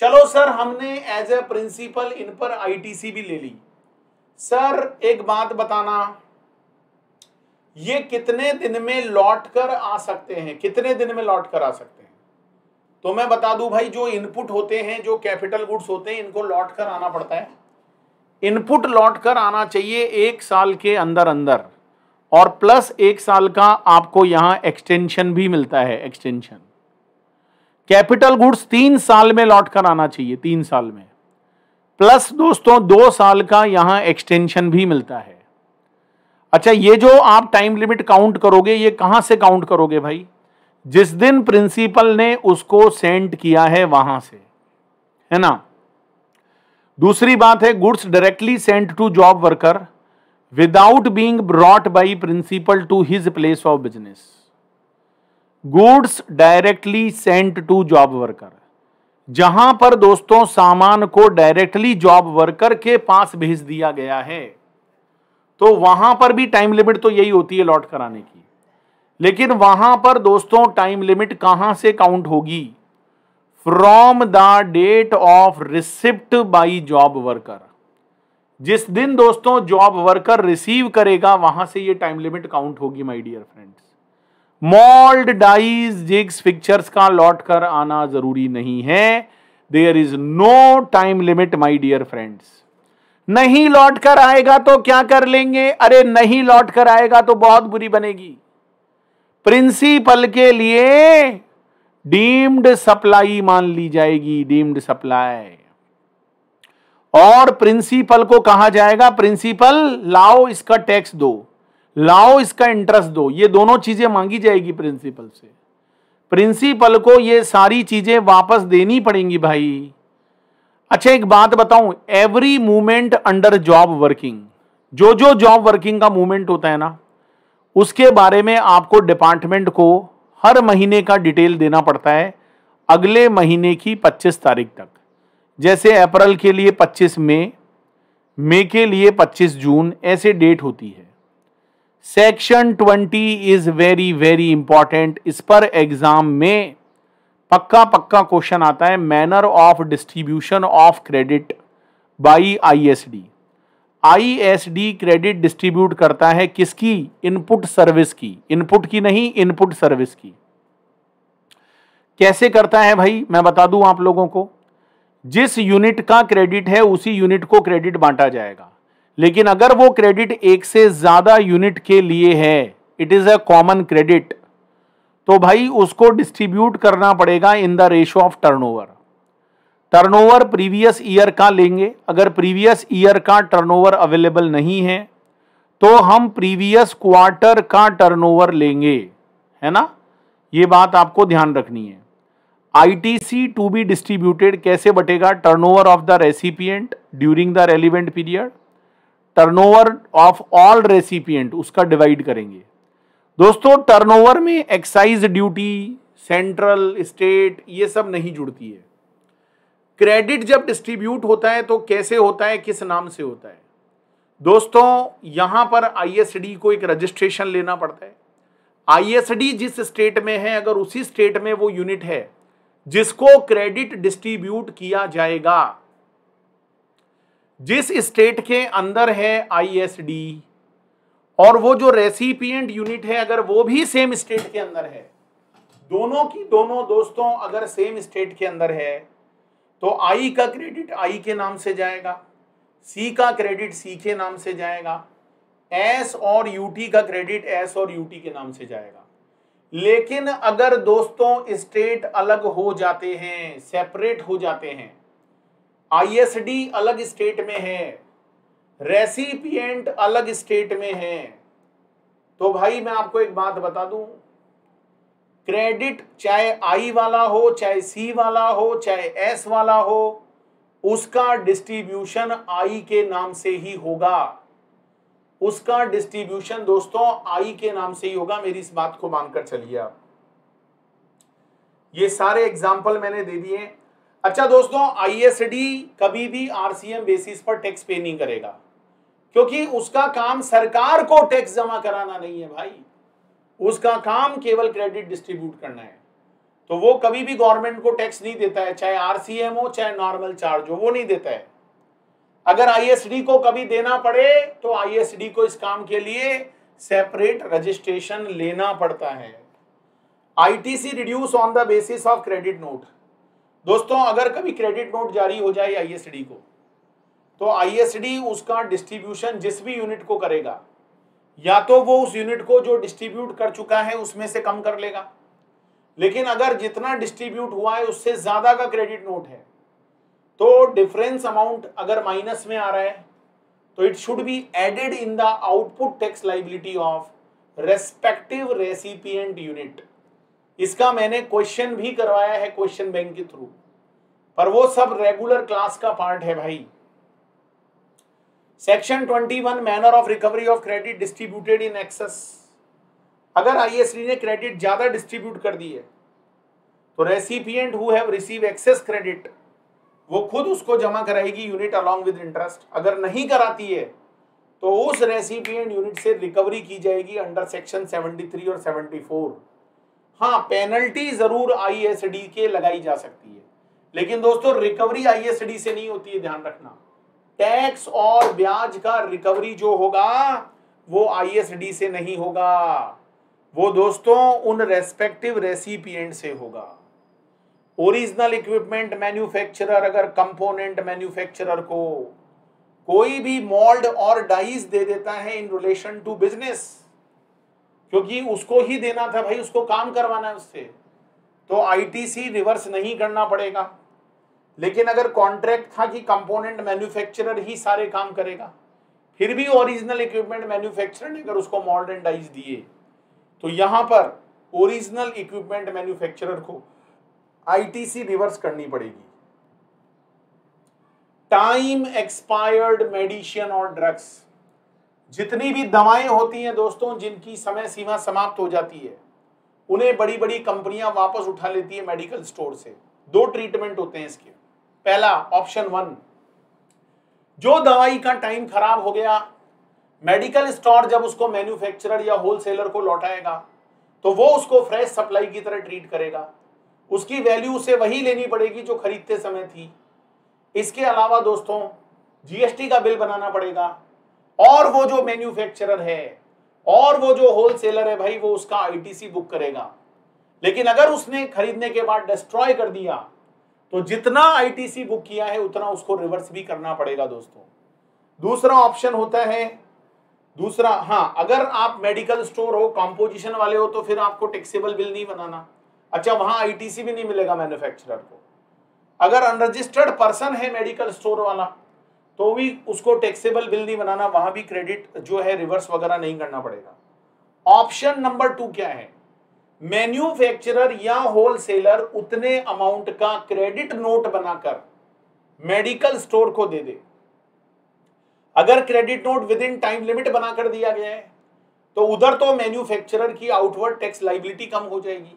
चलो सर हमने एज ए प्रिंसिपल इन पर आईटीसी भी ले ली। सर एक बात बताना, ये कितने दिन में लौट कर आ सकते हैं? कितने दिन में लौट कर आ सकते हैं? तो मैं बता दूं भाई, जो इनपुट होते हैं, जो कैपिटल गुड्स होते हैं, इनको लौट कर आना पड़ता है। इनपुट लौट कर आना चाहिए 1 साल के अंदर अंदर, और प्लस 1 साल का आपको यहां एक्सटेंशन भी मिलता है। एक्सटेंशन कैपिटल गुड्स 3 साल में लौट कर आना चाहिए, 3 साल में, प्लस दोस्तों 2 साल का यहां एक्सटेंशन भी मिलता है। अच्छा, ये जो आप टाइम लिमिट काउंट करोगे, ये कहां से काउंट करोगे भाई? जिस दिन प्रिंसिपल ने उसको सेंड किया है वहां से, है ना। दूसरी बात है, goods directly sent to job worker without being brought by principal to his place of business. Goods directly sent to job worker, जहां पर दोस्तों सामान को डायरेक्टली जॉब वर्कर के पास भेज दिया गया है, तो वहां पर भी टाइम लिमिट तो यही होती है लौट कराने की। लेकिन वहां पर दोस्तों टाइम लिमिट कहां से काउंट होगी? From the date of receipt by job worker. जिस दिन दोस्तों जॉब वर्कर रिसीव करेगा वहां से ये टाइम लिमिट काउंट होगी my dear friends. Mould, dies, jigs, fixtures का लौट कर आना जरूरी नहीं है। There is no time limit my dear friends. नहीं लौट कर आएगा तो क्या कर लेंगे? अरे नहीं लौट कर आएगा तो बहुत बुरी बनेगी। प्रिंसिपल के लिए डीम्ड सप्लाई मान ली जाएगी, डीम्ड सप्लाई। और प्रिंसिपल को कहा जाएगा, प्रिंसिपल लाओ इसका टैक्स दो, लाओ इसका इंटरेस्ट दो। ये दोनों चीजें मांगी जाएगी प्रिंसिपल से। प्रिंसिपल को ये सारी चीजें वापस देनी पड़ेंगी भाई। अच्छा एक बात बताऊं, every movement under job working, जो जो जॉब वर्किंग का मूवमेंट होता है ना, उसके बारे में आपको डिपार्टमेंट को हर महीने का डिटेल देना पड़ता है अगले महीने की 25 तारीख तक। जैसे अप्रैल के लिए 25 मई के लिए 25 जून, ऐसे डेट होती है। Section 20 is very very important. इस पर एग्जाम में पक्का पक्का क्वेश्चन आता है, manner of distribution of credit by ISD. ISD credit distribute करता है किसकी? इनपुट सर्विस की, इनपुट की नहीं, इनपुट सर्विस की। कैसे करता है भाई, मैं बता दूं आप लोगों को। जिस यूनिट का क्रेडिट है उसी यूनिट को क्रेडिट बांटा जाएगा, लेकिन अगर वो क्रेडिट एक से ज्यादा यूनिट के लिए है, it is a common credit, तो भाई उसको डिस्ट्रीब्यूट करना पड़ेगा in the ratio of turnover. Turnover previous year का लेंगे, अगर प्रीवियस ईयर का टर्नओवर अवेलेबल नहीं है तो हम प्रीवियस क्वार्टर का टर्नओवर लेंगे, है ना। ये बात आपको ध्यान रखनी है। आईटीसी टू बी डिस्ट्रीब्यूटेड कैसे बटेगा? Turnover of the recipient during the relevant period, turnover of all recipient उसका डिवाइड करेंगे। दोस्तों टर्नओवर में एक्साइज ड्यूटी, सेंट्रल, स्टेट, ये सब नहीं जुड़ती है। क्रेडिट जब डिस्ट्रीब्यूट होता है तो कैसे होता है, किस नाम से होता है? दोस्तों यहां पर आईएसडी को एक रजिस्ट्रेशन लेना पड़ता है। आईएसडी जिस स्टेट में है, अगर उसी स्टेट में वो यूनिट है जिसको क्रेडिट डिस्ट्रीब्यूट किया जाएगा, जिस स्टेट के अंदर है आईएसडी, और वो जो रेसिपिएंट यूनिट है अगर वो भी सेम स्टेट के अंदर है, दोनों की दोनों दोस्तों अगर सेम स्टेट के अंदर है, तो आई का क्रेडिट आई के नाम से जाएगा, सी का क्रेडिट सी के नाम से जाएगा, एस और यूटी का क्रेडिट एस और यूटी के नाम से जाएगा। लेकिन अगर दोस्तों स्टेट अलग हो जाते हैं, सेपरेट हो जाते हैं, आईएसडी अलग स्टेट में है, रेसिपिएंट अलग स्टेट में है, तो भाई मैं आपको एक बात बता दूं, क्रेडिट चाहे आई वाला हो, चाहे सी वाला हो, चाहे एस वाला हो, उसका डिस्ट्रीब्यूशन आई के नाम से ही होगा। उसका डिस्ट्रीब्यूशन दोस्तों आई के नाम से ही होगा। मेरी इस बात को मानकर चलिए आप। ये सारे एग्जाम्पल मैंने दे दिए। अच्छा दोस्तों, आईएसडी कभी भी आरसीएम बेसिस पर टैक्स पे नहीं करेगा, क्योंकि उसका काम सरकार को टैक्स जमा कराना नहीं है भाई, उसका काम केवल क्रेडिट डिस्ट्रीब्यूट करना है। तो वो कभी भी गवर्नमेंट को टैक्स नहीं देता है, चाहे आरसीएम हो चाहे नॉर्मल चार्ज हो, वो नहीं देता है। अगर आईएसडी को कभी देना पड़े तो आईएसडी को इस काम के लिए सेपरेट रजिस्ट्रेशन लेना पड़ता है। ITC reduce on the basis of credit note. दोस्तों अगर कभी क्रेडिट नोट जारी हो जाए आईएसडी को, तो आईएसडी उसका डिस्ट्रीब्यूशन जिस भी यूनिट को करेगा, या तो वो उस यूनिट को जो डिस्ट्रीब्यूट कर चुका है उसमें से कम कर लेगा, लेकिन अगर जितना डिस्ट्रीब्यूट हुआ है उससे ज्यादा का क्रेडिट नोट है, तो डिफरेंस अमाउंट अगर माइनस में आ रहा है तो it should be added in the output tax liability of respective recipient unit. इसका मैंने क्वेश्चन भी करवाया है क्वेश्चन बैंक के थ्रू, पर वो सब रेगुलर क्लास का पार्ट है भाई। Section 21 manner of recovery of credit distributed in excess. अगर आईएसडी ने क्रेडिट ज्यादा डिस्ट्रीब्यूट कर दी है तो recipient who have receive excess credit वो खुद उसको जमा कराएगी यूनिट अलोंग विद इंटरेस्ट। अगर नहीं कराती है तो उस रेसिपिएंट यूनिट से रिकवरी की जाएगी अंडर सेक्शन 73 और 74। हाँ, पेनल्टी जरूर आईएसडी के लगाई जा सकती है, लेकिन दोस्तों रिकवरी आईएसडी से नहीं होती है, ध्यान रखना। टैक्स और ब्याज का रिकवरी जो होगा वो आईएसडी से नहीं होगा, वो दोस्तों उन रेस्पेक्टिव रेसिपिएंट से होगा। ओरिजिनल इक्विपमेंट मैन्युफैक्चरर अगर कंपोनेंट मैन्युफैक्चरर को कोई भी मोल्ड और डाइस दे देता है इन रिलेशन टू बिजनेस, क्योंकि उसको ही देना था भाई, उसको काम करवाना है उससे, तो आईटीसी रिवर्स नहीं करना पड़ेगा। लेकिन अगर कॉन्ट्रैक्ट था कि कंपोनेंट मैन्युफैक्चरर ही सारे काम करेगा, फिर भी ओरिजिनल इक्विपमेंट मैन्युफैक्चरर ने अगर उसको मोल्ड एंड डाइस दिए, तो यहां पर ओरिजिनल इक्विपमेंट मैन्युफैक्चरर को आईटीसी रिवर्स करनी पड़ेगी। टाइम एक्सपायर्ड मेडिसिन और ड्रग्स, जितनी भी दवाएं होती हैं दोस्तों जिनकी समय सीमा समाप्त हो जाती है, उन्हें बड़ी बड़ी कंपनियां वापस उठा लेती है मेडिकल स्टोर से। दो ट्रीटमेंट होते हैं इसके। पहला ऑप्शन 1, जो दवाई का टाइम खराब हो गया, मेडिकल स्टोर जब उसको मैन्युफैक्चरर या होलसेलर को लौटाएगा तो वो उसको फ्रेश सप्लाई की तरह ट्रीट करेगा। उसकी वैल्यू उसे वही लेनी पड़ेगी जो खरीदते समय थी। इसके अलावा दोस्तों जीएसटी का बिल बनाना पड़ेगा, और वो जो मैन्युफैक्चरर है और वो जो होलसेलर है भाई, वो उसका आईटीसी बुक करेगा। लेकिन अगर उसने खरीदने के बाद डिस्ट्रॉय कर दिया तो जितना आईटीसी बुक किया है उतना उसको रिवर्स भी करना पड़ेगा दोस्तों। दूसरा ऑप्शन होता है, हाँ, अगर आप मेडिकल स्टोर हो, कंपोजिशन वाले हो, तो फिर आपको टैक्सेबल बिल नहीं बनाना। अच्छा, वहां आईटीसी भी नहीं मिलेगा मैन्युफैक्चरर को। अगर अनरजिस्टर्ड पर्सन है मेडिकल स्टोर वाला तो भी उसको टैक्सेबल बिल नहीं बनाना, वहां भी क्रेडिट जो है रिवर्स वगैरह नहीं करना पड़ेगा। ऑप्शन नंबर 2 क्या है, मैन्युफैक्चरर या होलसेलर उतने अमाउंट का क्रेडिट नोट बनाकर मेडिकल स्टोर को दे दे। अगर credit note with in time limit बनाकर दिया गया है तो उधर तो मैन्युफैक्चरर की आउटवर्ड टैक्स लायबिलिटी कम हो जाएगी,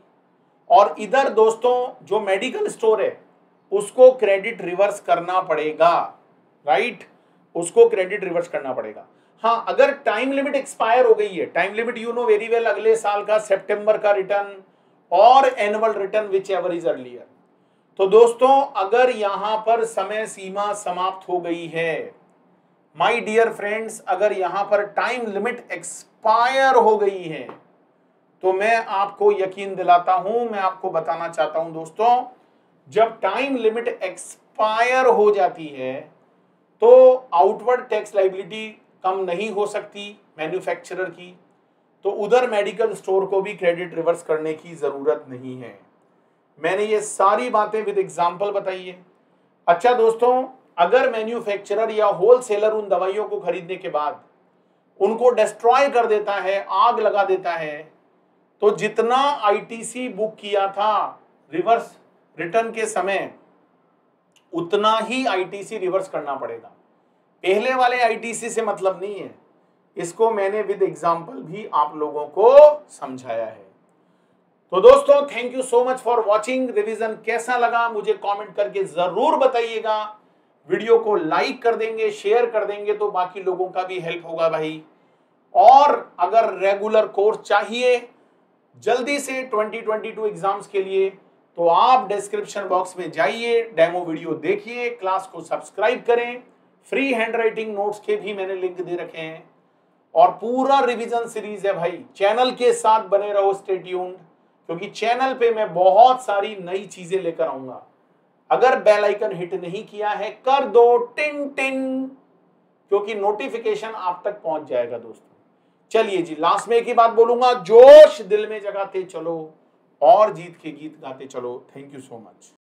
और इधर दोस्तों जो मेडिकल स्टोर है उसको क्रेडिट रिवर्स करना पड़ेगा, राइट, उसको क्रेडिट रिवर्स करना पड़ेगा। हाँ, अगर टाइम लिमिट एक्सपायर हो गई है, time limit you know very well, अगले साल का सितंबर का रिटर्न और annual return which ever is earlier, तो दोस्तों अगर यहां पर समय सीमा समाप्त हो गई है, माय डियर फ्रेंड्स, अगर यहां पर टाइम लिमिट एक्सपायर हो गई है, तो मैं आपको यकीन दिलाता हूं, मैं आपको बताना चाहता हूं दोस्तों, जब टाइम लिमिट एक्सपायर हो जाती है तो आउटवर्ड टैक्स लायबिलिटी कम नहीं हो सकती मैन्युफैक्चरर की, तो उधर मेडिकल स्टोर को भी क्रेडिट रिवर्स करने की जरूरत नहीं है। मैंने ये सारी बातें विद एग्जांपल बताई है। अच्छा दोस्तों, अगर मैन्युफैक्चरर या होलसेलर उन दवाइयों को खरीदने के बाद उनको डिस्ट्रॉय कर देता है, आग लगा देता है, तो जितना आईटीसी बुक किया था रिवर्स रिटर्न के समय उतना ही आईटीसी रिवर्स करना पड़ेगा। पहले वाले आईटीसी से मतलब नहीं है, इसको मैंने विद एग्जांपल भी आप लोगों को समझाया है। तो दोस्तों thank you so much for watching. Revision कैसा लगा मुझे कमेंट करके जरूर बताइएगा। वीडियो को लाइक कर देंगे, शेयर कर देंगे तो बाकी लोगों का भी हेल्प होगा भाई। और अगर रेगुलर कोर्स चाहिए जल्दी से 2022 एग्जाम्स के लिए, तो आप डिस्क्रिप्शन बॉक्स में जाइए, डेमो वीडियो देखिए, क्लास को सब्सक्राइब करें। फ्री हैंडराइटिंग नोट्स के भी मैंने लिंक दे रखे हैं, और पूरा रिवीजन सीरीज है भाई। चैनल के साथ बने रहो, स्टे ट्यून्ड, क्योंकि चैनल पे मैं बहुत सारी नई चीजें लेकर आऊंगा। अगर बेल आइकन हिट नहीं किया है कर दो टिन टिन, क्योंकि नोटिफिकेशन आप तक पहुंच जाएगा दोस्तों। चलिए जी, लास्ट में एक ही बात बोलूंगा, जोश दिल में जगाते चलो और जीत के गीत गाते चलो। Thank you so much.